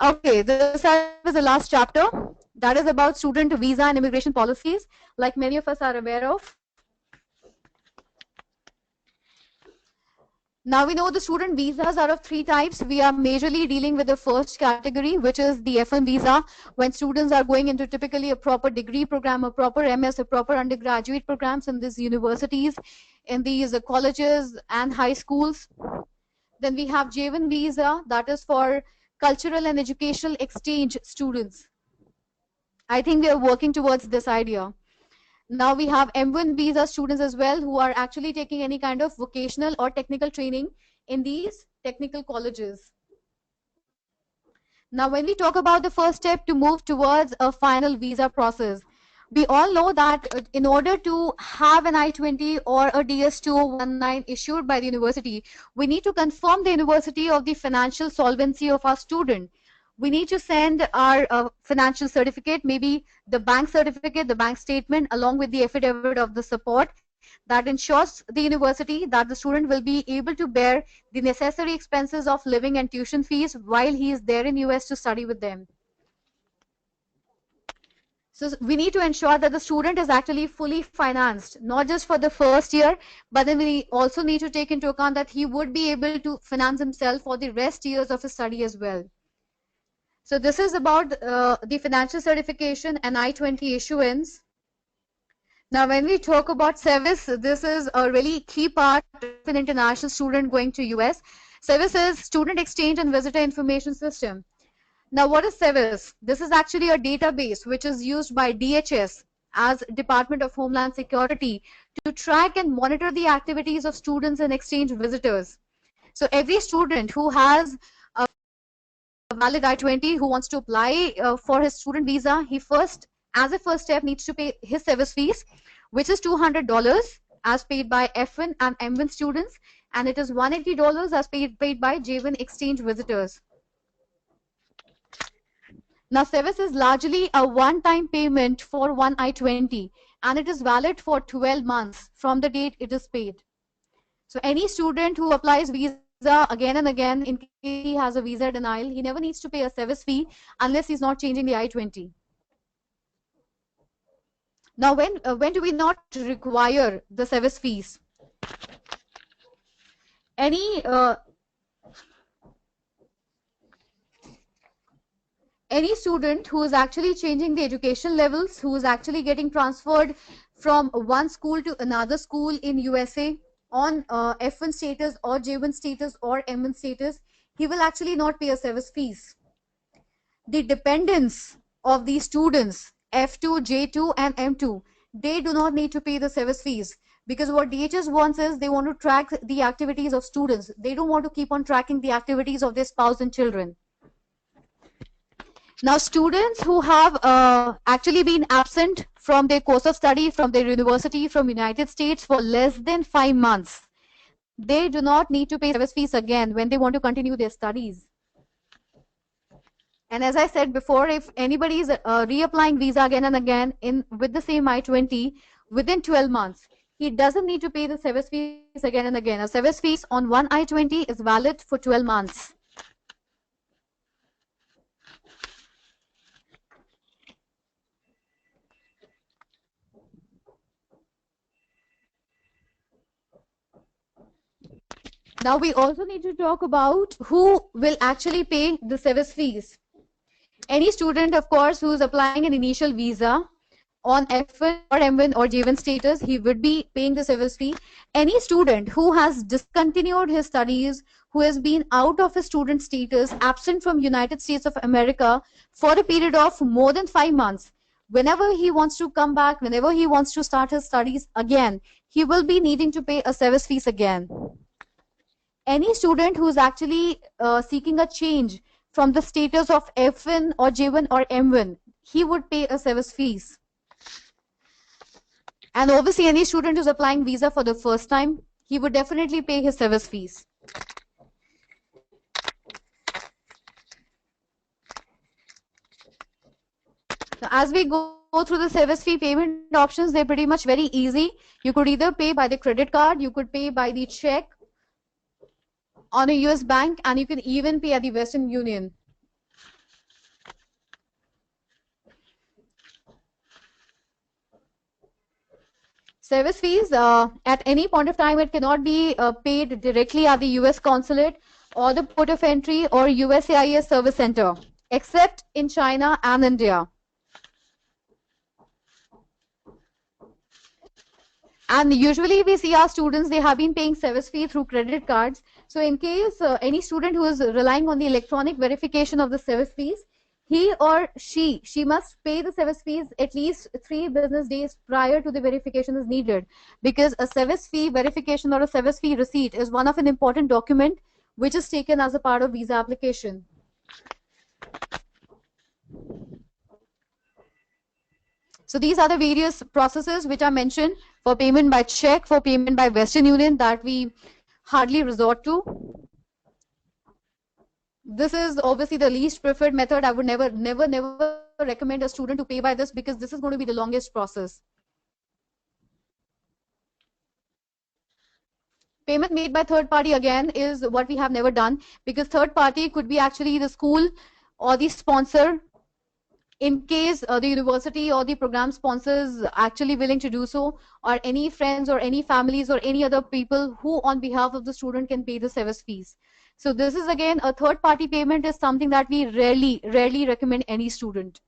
Okay, this is the last chapter. That is about student visa and immigration policies, like many of us are aware of. Now we know the student visas are of 3 types. We are majorly dealing with the first category, which is the F1 visa, when students are going into typically a proper degree program, a proper MS, a proper undergraduate programs in these universities, in these colleges and high schools. Then we have J1 visa, that is for cultural and educational exchange students. I think we are working towards this idea. Now we have M1 visa students as well who are actually taking any kind of vocational or technical training in these technical colleges. Now, when we talk about the first step to move towards a final visa process, we all know that in order to have an I-20 or a DS-2019 issued by the university, we need to confirm the university of the financial solvency of our student. We need to send our financial certificate, maybe the bank certificate, the bank statement, along with the affidavit of the support that ensures the university that the student will be able to bear the necessary expenses of living and tuition fees while he is there in US to study with them. So we need to ensure that the student is actually fully financed, not just for the first year, but then we also need to take into account that he would be able to finance himself for the rest years of his study as well. So this is about the financial certification and I-20 issuance. Now, when we talk about SEVIS, this is a really key part of an international student going to US. SEVIS is Student Exchange and Visitor Information System. Now, what is SEVIS? This is actually a database which is used by DHS as Department of Homeland Security to track and monitor the activities of students and exchange visitors. So every student who has a valid I-20 who wants to apply for his student visa, he first, as a first step, needs to pay his SEVIS fees, which is $200 as paid by F1 and M1 students, and it is $180 as paid by J1 exchange visitors. Now, SEVIS is largely a one-time payment for one I-20, and it is valid for 12 months from the date it is paid. So any student who applies visa again and again, in case he has a visa denial, he never needs to pay a SEVIS fee unless he's not changing the I-20. Now, when do we not require the SEVIS fees? Any student who is actually changing the education levels, who is actually getting transferred from one school to another school in USA on F1 status or J1 status or M1 status, he will actually not pay a SEVIS fees. The dependents of these students, F2, J2 and M2, they do not need to pay the SEVIS fees, because what DHS wants is they want to track the activities of students. They don't want to keep on tracking the activities of their spouse and children. Now, students who have actually been absent from their course of study, from their university, from United States for less than 5 months, they do not need to pay SEVIS fees again when they want to continue their studies. And as I said before, if anybody is reapplying visa again and again with the same I-20 within 12 months, he doesn't need to pay the SEVIS fees again and again. A SEVIS fees on one I-20 is valid for 12 months. Now we also need to talk about who will actually pay the SEVIS fees. Any student, of course, who is applying an initial visa on F1 or M1 or J1 status, he would be paying the SEVIS fee. Any student who has discontinued his studies, who has been out of his student status, absent from United States of America for a period of more than 5 months, whenever he wants to come back, whenever he wants to start his studies again, he will be needing to pay a SEVIS fees again. Any student who is actually seeking a change from the status of F1 or J1 or M1, he would pay a SEVIS fees. And obviously, any student who's applying visa for the first time, he would definitely pay his SEVIS fees. Now, as we go through the SEVIS fee payment options, they're pretty much very easy. You could either pay by the credit card, you could pay by the check on a US bank, and you can even pay at the Western Union. SEVIS fees, at any point of time, it cannot be paid directly at the US consulate or the port of entry or USCIS service center, except in China and India. And usually we see our students, they have been paying SEVIS fee through credit cards. So in case any student who is relying on the electronic verification of the SEVIS fees, he or she must pay the service fees at least 3 business days prior to the verification is needed, because a service fee verification or a service fee receipt is one of an important document which is taken as a part of visa application. So these are the various processes which are mentioned for payment by check, for payment by Western Union, that we hardly resort to. This is obviously the least preferred method. I would never recommend a student to pay by this, because this is going to be the longest process. Payment made by third party again is what we have never done, because third party could be actually the school or the sponsor, in case the university or the program sponsors actually willing to do so, or any friends or any families or any other people who on behalf of the student can pay the service fees. So this is again a third party payment is something that we rarely recommend any student.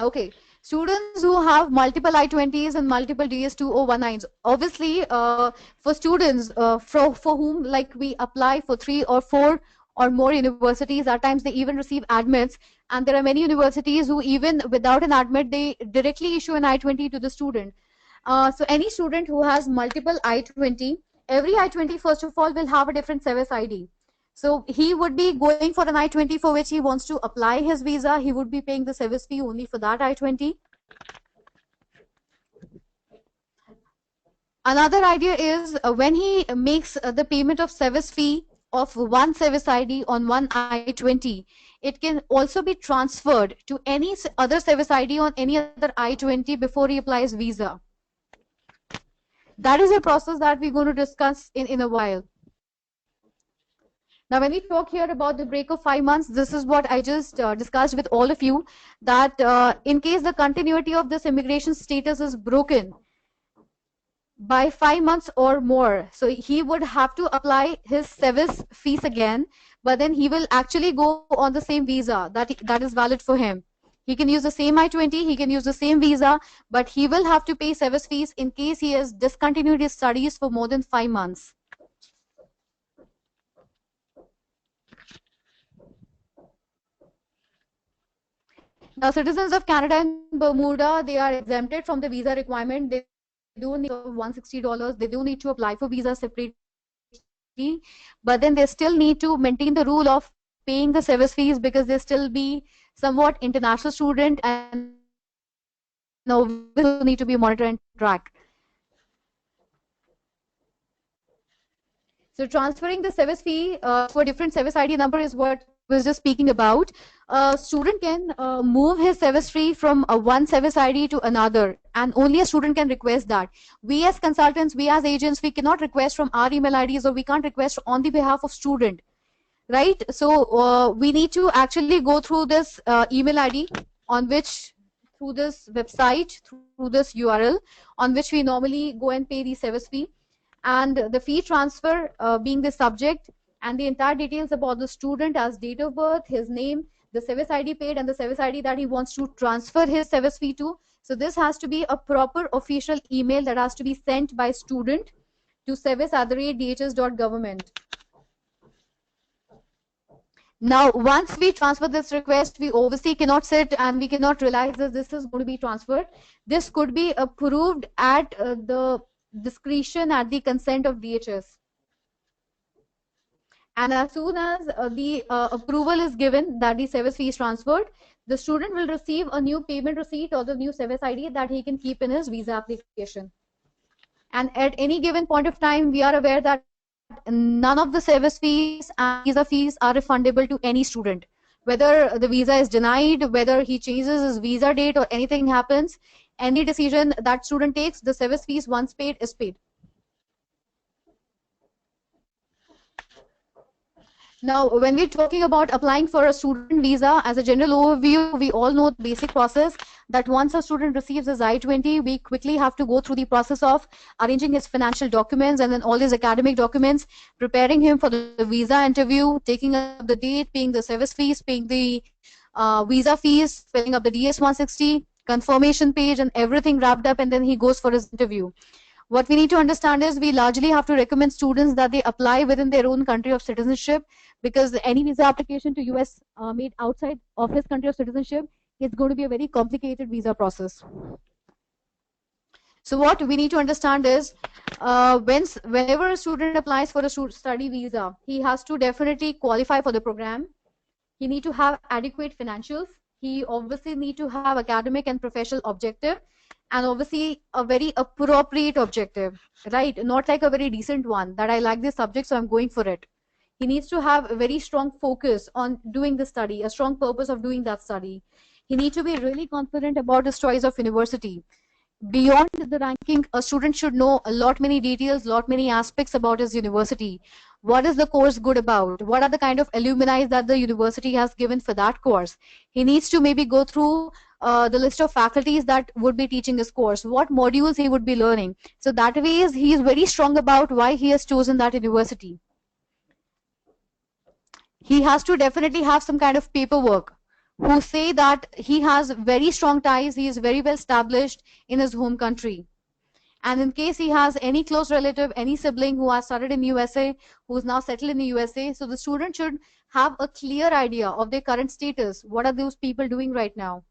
Okay, students who have multiple I-20s and multiple DS-2019s, obviously for students for whom like we apply for 3 or 4 or more universities, at times they even receive admits, and there are many universities who even without an admit, they directly issue an I-20 to the student. So any student who has multiple I-20, every I-20 first of all will have a different service ID. So he would be going for an I-20 for which he wants to apply his visa. He would be paying the service fee only for that I-20. Another idea is when he makes the payment of service fee of one service ID on one I-20, it can also be transferred to any other service ID on any other I-20 before he applies visa. That is a process that we're going to discuss in a while. Now, when we talk here about the break of 5 months, this is what I just discussed with all of you, that in case the continuity of this immigration status is broken by 5 months or more, so he would have to apply his service fees again, but then he will actually go on the same visa that is valid for him. He can use the same I-20, he can use the same visa, but he will have to pay service fees in case he has discontinued his studies for more than 5 months. Now, citizens of Canada and Bermuda, they are exempted from the visa requirement. They do need $160. They do need to apply for visa separately, but then they still need to maintain the rule of paying the service fees, because they still be somewhat international student and will need to be monitored and tracked. So transferring the service fee for different service ID number is what I was just speaking about. A student can move his service fee from one service ID to another, and only a student can request that. We as consultants, we as agents, we cannot request from our email IDs, or we can't request on the behalf of student, right? So we need to actually go through this email ID on which, through this website, through this URL on which we normally go and pay the service fee, and the fee transfer being the subject, and the entire details about the student as date of birth, his name, the service ID paid, and the service ID that he wants to transfer his service fee to. So this has to be a proper official email that has to be sent by student to service@dhs.government. Now, once we transfer this request, we obviously cannot sit and we cannot realize that this is going to be transferred. This could be approved at the discretion, at the consent of DHS. And as soon as the approval is given that the service fee is transferred, the student will receive a new payment receipt or the new service ID that he can keep in his visa application. And at any given point of time, we are aware that none of the service fees and visa fees are refundable to any student. Whether the visa is denied, whether he changes his visa date or anything happens, any decision that student takes, the service fees once paid is paid. Now, when we're talking about applying for a student visa, as a general overview, we all know the basic process that once a student receives his I-20, we quickly have to go through the process of arranging his financial documents and then all his academic documents, preparing him for the visa interview, taking up the date, paying the service fees, paying the visa fees, filling up the DS-160, confirmation page, and everything wrapped up, and then he goes for his interview. What we need to understand is we largely have to recommend students that they apply within their own country of citizenship, because any visa application to US made outside of his country of citizenship is going to be a very complicated visa process. So what we need to understand is whenever a student applies for a study visa, he has to definitely qualify for the program. He need to have adequate financials. He obviously need to have academic and professional objective, and obviously a very appropriate objective, right? Not like a very decent one that I like this subject, so I'm going for it. He needs to have a very strong focus on doing the study, a strong purpose of doing that study. He needs to be really confident about his choice of university. Beyond the ranking, a student should know a lot many details, lot many aspects about his university. What is the course good about? What are the kind of alumni that the university has given for that course? He needs to maybe go through the list of faculties that would be teaching this course, what modules he would be learning. So that way he is very strong about why he has chosen that university. He has to definitely have some kind of paperwork who say that he has very strong ties, he is very well established in his home country. And in case he has any close relative, any sibling who has studied in USA, who is now settled in the USA, so the student should have a clear idea of their current status. What are those people doing right now?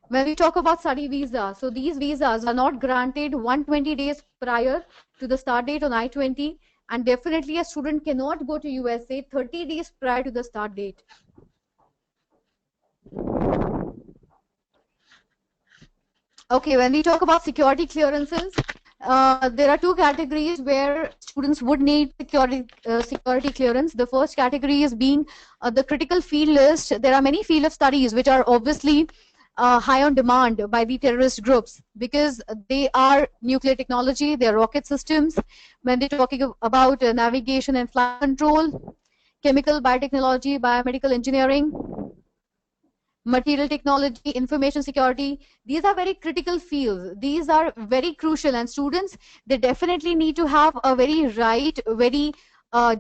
When we talk about study visa, so these visas are not granted 120 days prior to the start date on I-20, and definitely a student cannot go to USA 30 days prior to the start date. Okay, when we talk about security clearances, there are two categories where students would need security clearance. The first category is being the critical field list. There are many field of studies which are obviously high on demand by the terrorist groups, because they are nuclear technology, they are rocket systems. When they're talking about navigation and flight control, chemical, biotechnology, biomedical engineering, material technology, information security, these are very critical fields. These are very crucial, and students, they definitely need to have a very right, very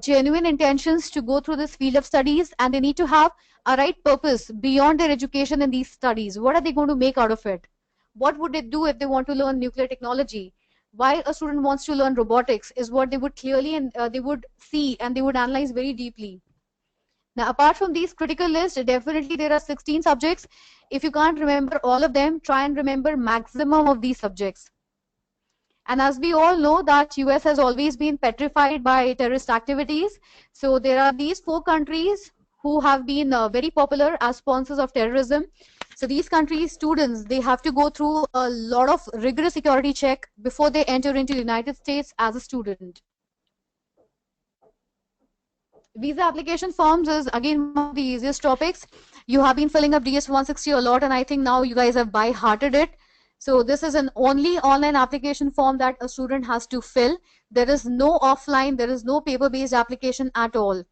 genuine intentions to go through this field of studies, and they need to have a right purpose beyond their education in these studies. What are they going to make out of it? What would they do if they want to learn nuclear technology? Why a student wants to learn robotics is what they would clearly and they would see and they would analyze very deeply. Now, apart from these critical lists, definitely there are 16 subjects. If you can't remember all of them, try and remember maximum of these subjects. And as we all know that US has always been petrified by terrorist activities. So there are these 4 countries who have been very popular as sponsors of terrorism. So these countries' students, they have to go through a lot of rigorous security check before they enter into the United States as a student. Visa application forms is again one of the easiest topics. You have been filling up DS-160 a lot, and I think now you guys have by-hearted it. So this is an only online application form that a student has to fill. There is no offline, there is no paper-based application at all.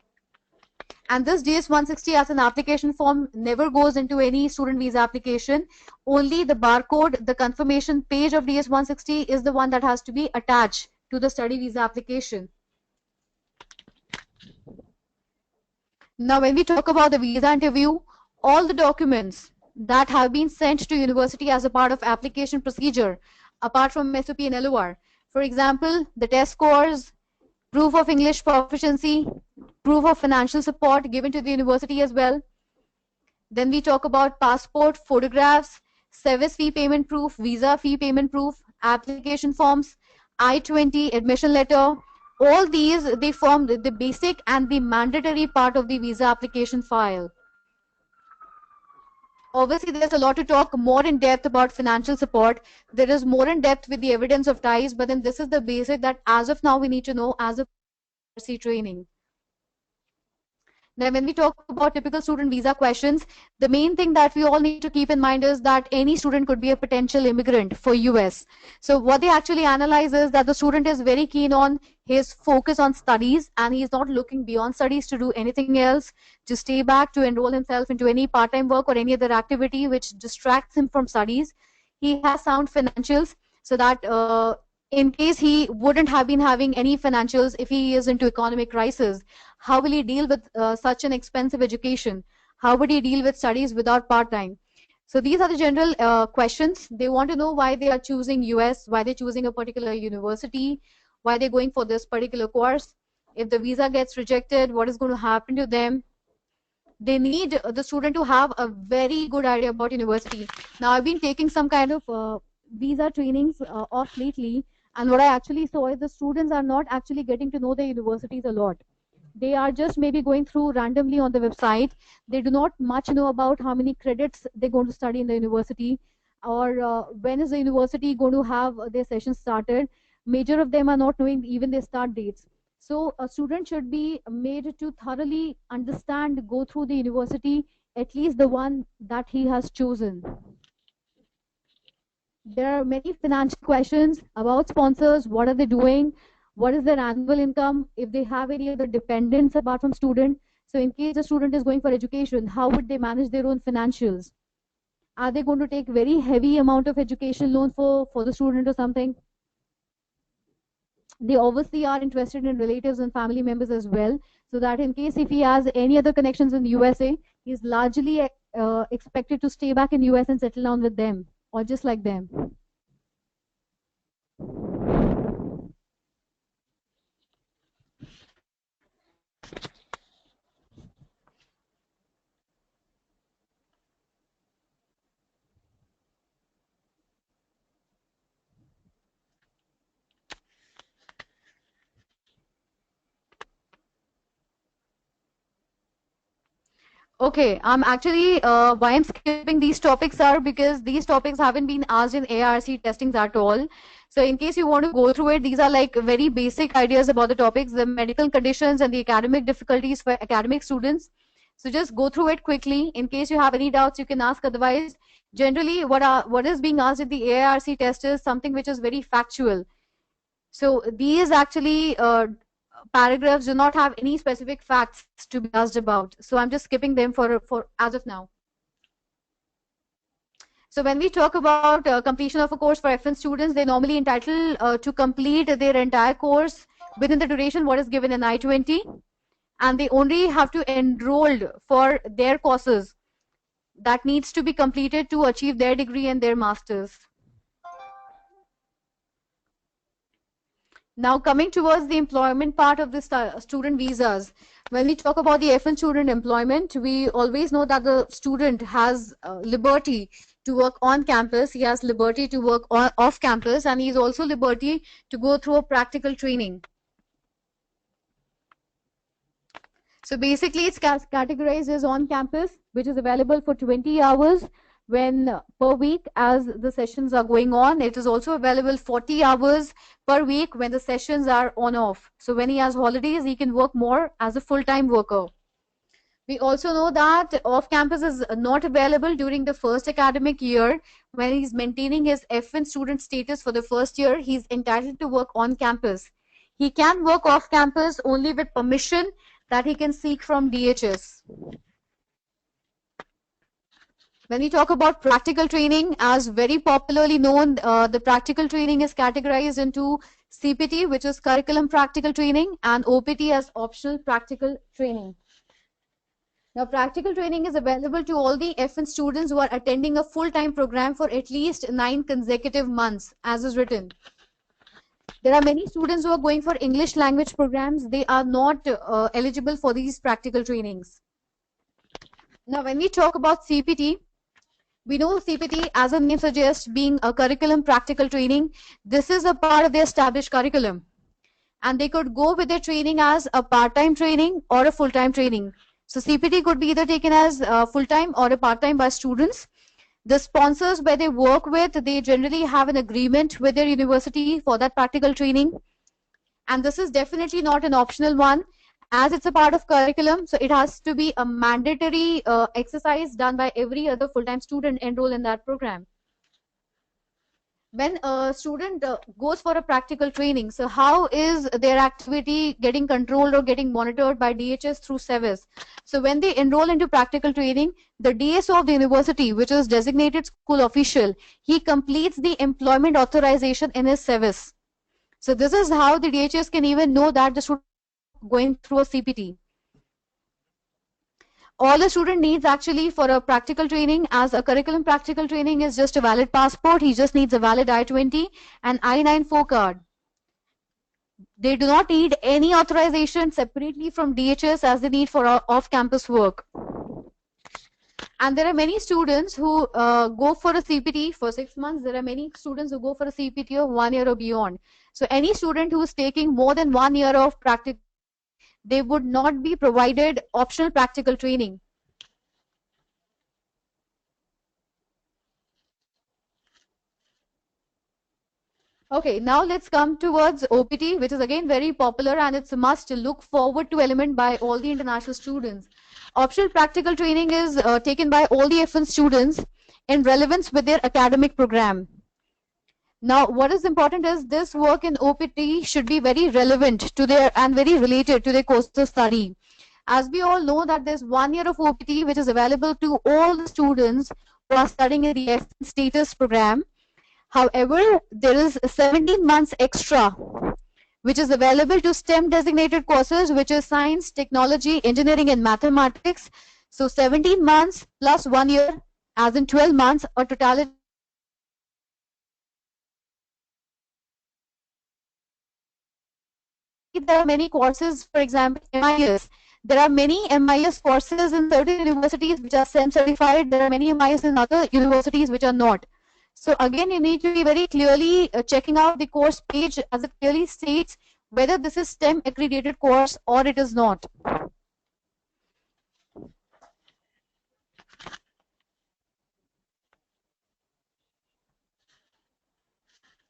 And this DS-160 as an application form never goes into any student visa application. Only the barcode, the confirmation page of DS-160 is the one that has to be attached to the study visa application. Now, when we talk about the visa interview, all the documents that have been sent to university as a part of application procedure, apart from SOP and LOR, for example, the test scores, proof of English proficiency, proof of financial support given to the university as well. Then we talk about passport, photographs, service fee payment proof, visa fee payment proof, application forms, I-20 admission letter. All these, they form the basic and the mandatory part of the visa application file. Obviously, there's a lot to talk more in depth about financial support. There is more in depth with the evidence of ties, but then this is the basic that as of now we need to know as a training. Now, when we talk about typical student visa questions, the main thing that we all need to keep in mind is that any student could be a potential immigrant for US. So what they actually analyze is that the student is very keen on his focus on studies, and he is not looking beyond studies to do anything else, to stay back, to enroll himself into any part-time work or any other activity which distracts him from studies. He has sound financials, so that in case he wouldn't have been having any financials if he is into economic crisis, how will he deal with such an expensive education? How would he deal with studies without part-time? So these are the general questions. They want to know why they are choosing US, why they're choosing a particular university, why they're going for this particular course. If the visa gets rejected, what is going to happen to them? They need the student to have a very good idea about university. Now, I've been taking some kind of visa trainings off lately, and what I actually saw is the students are not actually getting to know the universities a lot. They are just maybe going through randomly on the website. They do not much know about how many credits they're going to study in the university, or when is the university going to have their session started. Major of them are not knowing even their start dates. So a student should be made to thoroughly understand, go through the university, at least the one that he has chosen. There are many financial questions about sponsors. What are they doing? What is their annual income? If they have any other dependents apart from student. So in case a student is going for education, how would they manage their own financials? Are they going to take very heavy amount of education loan for the student or something? They obviously are interested in relatives and family members as well, so that in case if he has any other connections in the USA, he's largely expected to stay back in US and settle down with them, or just like them. Okay, why I'm skipping these topics are because these topics haven't been asked in ARC testings at all. So in case you want to go through it, these are like very basic ideas about the topics, the medical conditions and the academic difficulties for academic students. So just go through it quickly. In case you have any doubts, you can ask. Otherwise, generally what is being asked in the ARC test is something which is very factual. So these actually paragraphs do not have any specific facts to be asked about. So I'm just skipping them for as of now. So when we talk about completion of a course for F1 students, they normally entitled to complete their entire course within the duration what is given in I-20, and they only have to enroll for their courses that needs to be completed to achieve their degree and their masters. Now coming towards the employment part of the student visas, when we talk about the F1 student employment, we always know that the student has liberty to work on campus, he has liberty to work off campus, and he is also liberty to go through a practical training. So basically it's categorized as on campus, which is available for 20 hours when per week as the sessions are going on. It is also available 40 hours per week when the sessions are on off. So when he has holidays, he can work more as a full-time worker. We also know that off-campus is not available during the first academic year. When he's maintaining his F1 student status for the first year, he's entitled to work on campus. He can work off-campus only with permission that he can seek from DHS. When we talk about practical training, as very popularly known, the practical training is categorized into CPT, which is curriculum practical training, and OPT as optional practical training. Now, practical training is available to all the F1 students who are attending a full-time program for at least 9 consecutive months, as is written. There are many students who are going for English language programs. They are not eligible for these practical trainings. Now, when we talk about CPT, we know CPT, as the name suggests, being a curriculum practical training. This is a part of the established curriculum. And they could go with their training as a part-time training or a full-time training. So CPT could be either taken as full-time or a part-time by students. The sponsors where they work with, they generally have an agreement with their university for that practical training. And this is definitely not an optional one, as it's a part of curriculum, so it has to be a mandatory exercise done by every other full-time student enrolled in that program. When a student goes for a practical training, so how is their activity getting controlled or getting monitored by DHS through SEVIS? So when they enroll into practical training, the DSO of the university, which is designated school official, he completes the employment authorization in his SEVIS. So this is how the DHS can even know that the student is going through a CPT. All a student needs actually for a practical training, as a curriculum practical training, is just a valid passport. He just needs a valid I-20 and I-94 card. They do not need any authorization separately from DHS as they need for off-campus work. And there are many students who go for a CPT for 6 months. There are many students who go for a CPT of 1 year or beyond. So any student who is taking more than 1 year of practical, they would not be provided optional practical training. Okay, now let's come towards OPT, which is again very popular, and it's a must to look forward to element by all the international students. Optional practical training is taken by all the F1 students in relevance with their academic program. Now, what is important is this work in OPT should be very relevant to their and very related to their course of study. As we all know that there's 1 year of OPT which is available to all the students who are studying in the F1 status program. However, there is 17 months extra which is available to STEM designated courses, which is science, technology, engineering, and mathematics. So 17 months plus 1 year, as in 12 months, or totality. There are many courses, for example, MIS. There are many MIS courses in certain universities which are STEM certified. There are many MIS in other universities which are not. So again, you need to be very clearly checking out the course page as it clearly states whether this is STEM accredited course or it is not.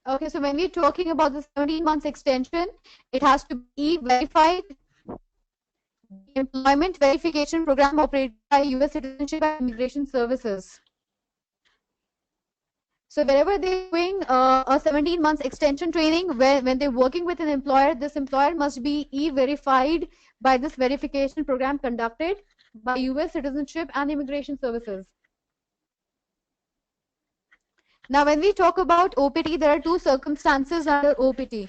Okay, so when we're talking about the 17 months extension, it has to be verified. The employment verification program operated by US Citizenship and Immigration Services. So wherever they're doing a 17 months extension training, when they're working with an employer, this employer must be e-verified by this verification program conducted by US Citizenship and Immigration Services. Now, when we talk about OPT, there are two circumstances under OPT.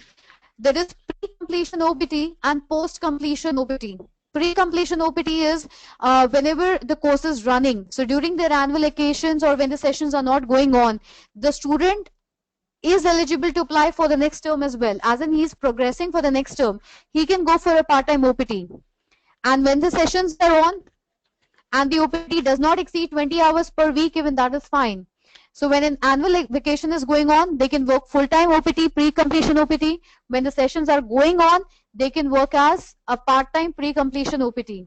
There is pre-completion OPT and post-completion OPT. Pre-completion OPT is whenever the course is running. So during their annual vacations or when the sessions are not going on, the student is eligible to apply for the next term as well. As in, he is progressing for the next term. He can go for a part-time OPT. And when the sessions are on and the OPT does not exceed 20 hours per week, even that is fine. So when an annual vacation is going on, they can work full-time OPT, pre-completion OPT. When the sessions are going on, they can work as a part-time pre-completion OPT.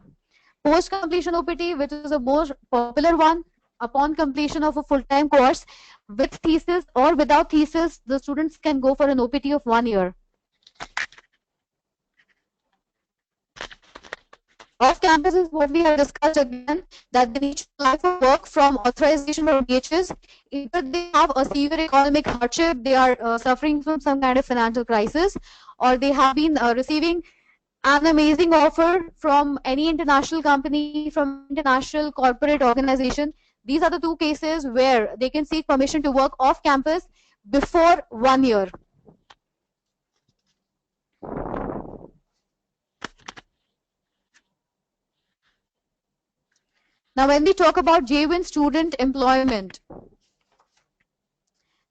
Post-completion OPT, which is the most popular one, upon completion of a full-time course, with thesis or without thesis, the students can go for an OPT of 1 year. Off campus is what we have discussed again, that they need to apply for work from authorization from DHS. Either they have a severe economic hardship, they are suffering from some kind of financial crisis, or they have been receiving an amazing offer from any international company, from international corporate organization. These are the two cases where they can seek permission to work off campus before 1 year. Now, when we talk about J-1 student employment,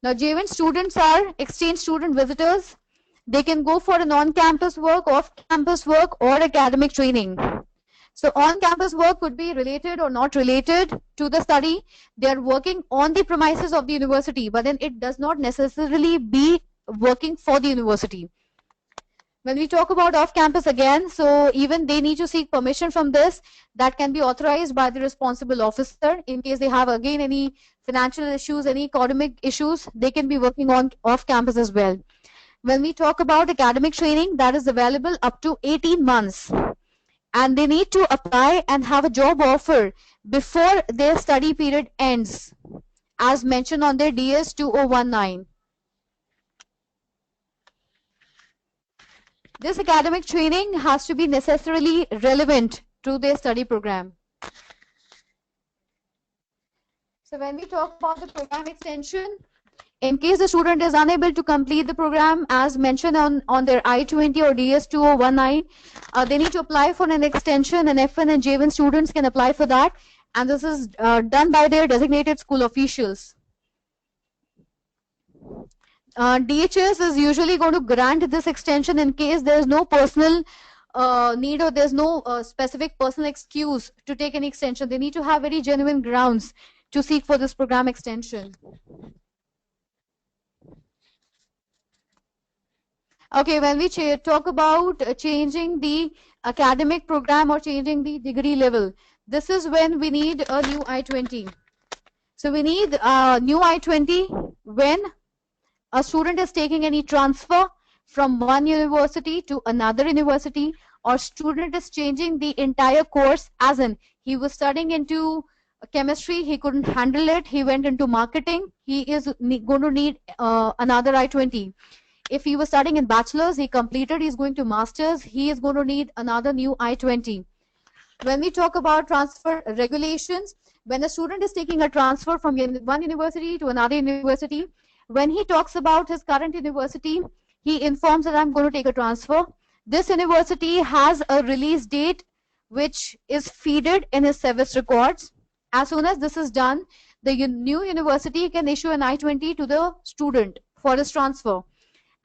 now J-1 students are exchange student visitors. They can go for an on-campus work, off-campus work, or academic training. So on-campus work could be related or not related to the study. They are working on the premises of the university, but then it does not necessarily be working for the university. When we talk about off-campus again, so even they need to seek permission from this. That can be authorized by the responsible officer. In case they have again any financial issues, any economic issues, they can be working on off-campus as well. When we talk about academic training, that is available up to 18 months. And they need to apply and have a job offer before their study period ends, as mentioned on their DS 2019. This academic training has to be necessarily relevant to their study program. So when we talk about the program extension, In case the student is unable to complete the program as mentioned on their I-20 or DS-2019, they need to apply for an extension, and F1 and J1 students can apply for that, and this is done by their designated school officials. DHS is usually going to grant this extension in case there is no personal need or there's no specific personal excuse to take any extension. They need to have very genuine grounds to seek for this program extension. Okay, when we talk about changing the academic program or changing the degree level, this is when we need a new I-20. So we need a new I-20 when a student is taking any transfer from one university to another university, or student is changing the entire course, as in he was studying into chemistry, he couldn't handle it, he went into marketing, he is going to need another I-20. If he was studying in bachelor's, he completed, he's going to master's, he is going to need another new I-20. When we talk about transfer regulations, when a student is taking a transfer from one university to another university, when he talks about his current university, he informs that I'm going to take a transfer. This university has a release date which is feeded in his service records. As soon as this is done, the new university can issue an I-20 to the student for his transfer.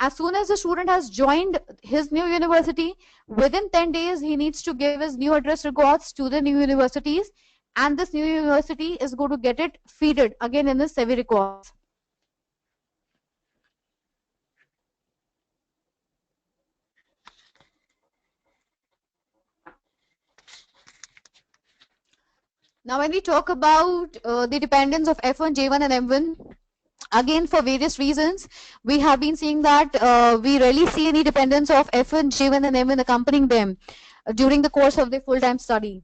As soon as the student has joined his new university, within 10 days, he needs to give his new address records to the new universities, and this new university is going to get it feeded again in the SEVI records. Now, when we talk about the dependence of F1, J1, and M1, again, for various reasons, we have been seeing that we rarely see any dependence of F1, J1, and M1 accompanying them during the course of their full-time study.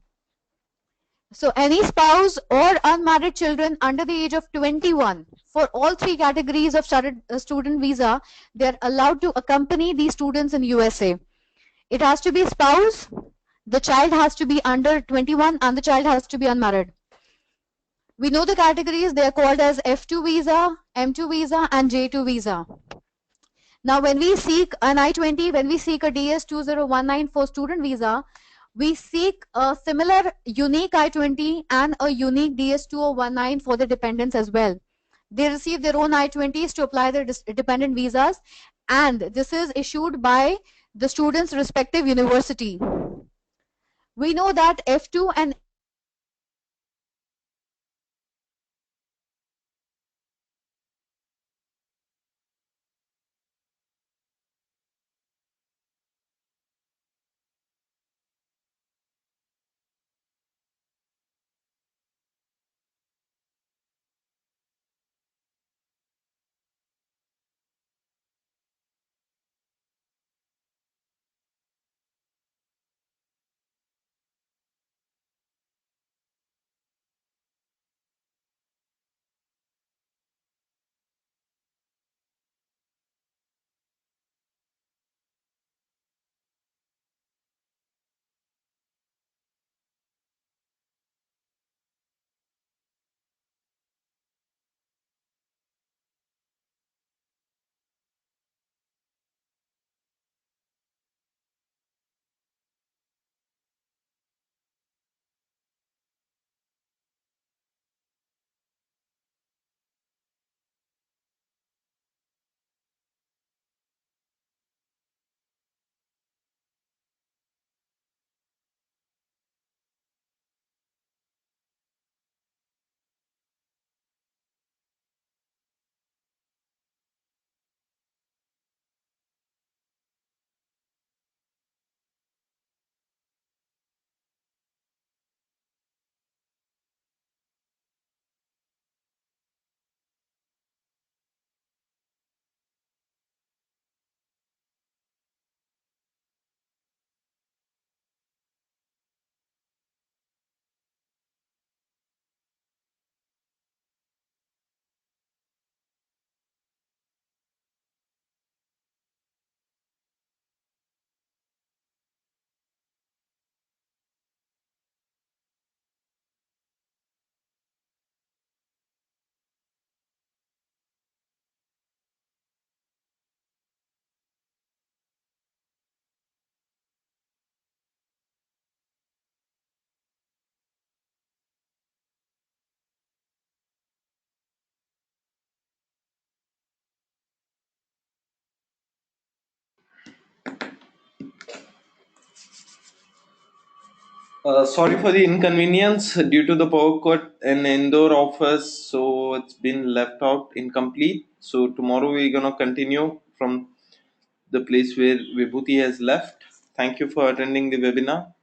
So any spouse or unmarried children under the age of 21, for all three categories of student visa, they are allowed to accompany these students in USA. It has to be spouse, the child has to be under 21, and the child has to be unmarried. We know the categories, they are called as F2 visa, M2 visa, and J2 visa. Now, when we seek an I-20, when we seek a DS-2019 for student visa, we seek a similar unique I-20 and a unique DS-2019 for the dependents as well. They receive their own I-20s to apply their dependent visas, and this is issued by the student's respective university. We know that F2 and Sorry for the inconvenience due to the power cut in Indore office, so it's been left out incomplete. So tomorrow we're gonna continue from the place where Vibhuti has left. Thank you for attending the webinar.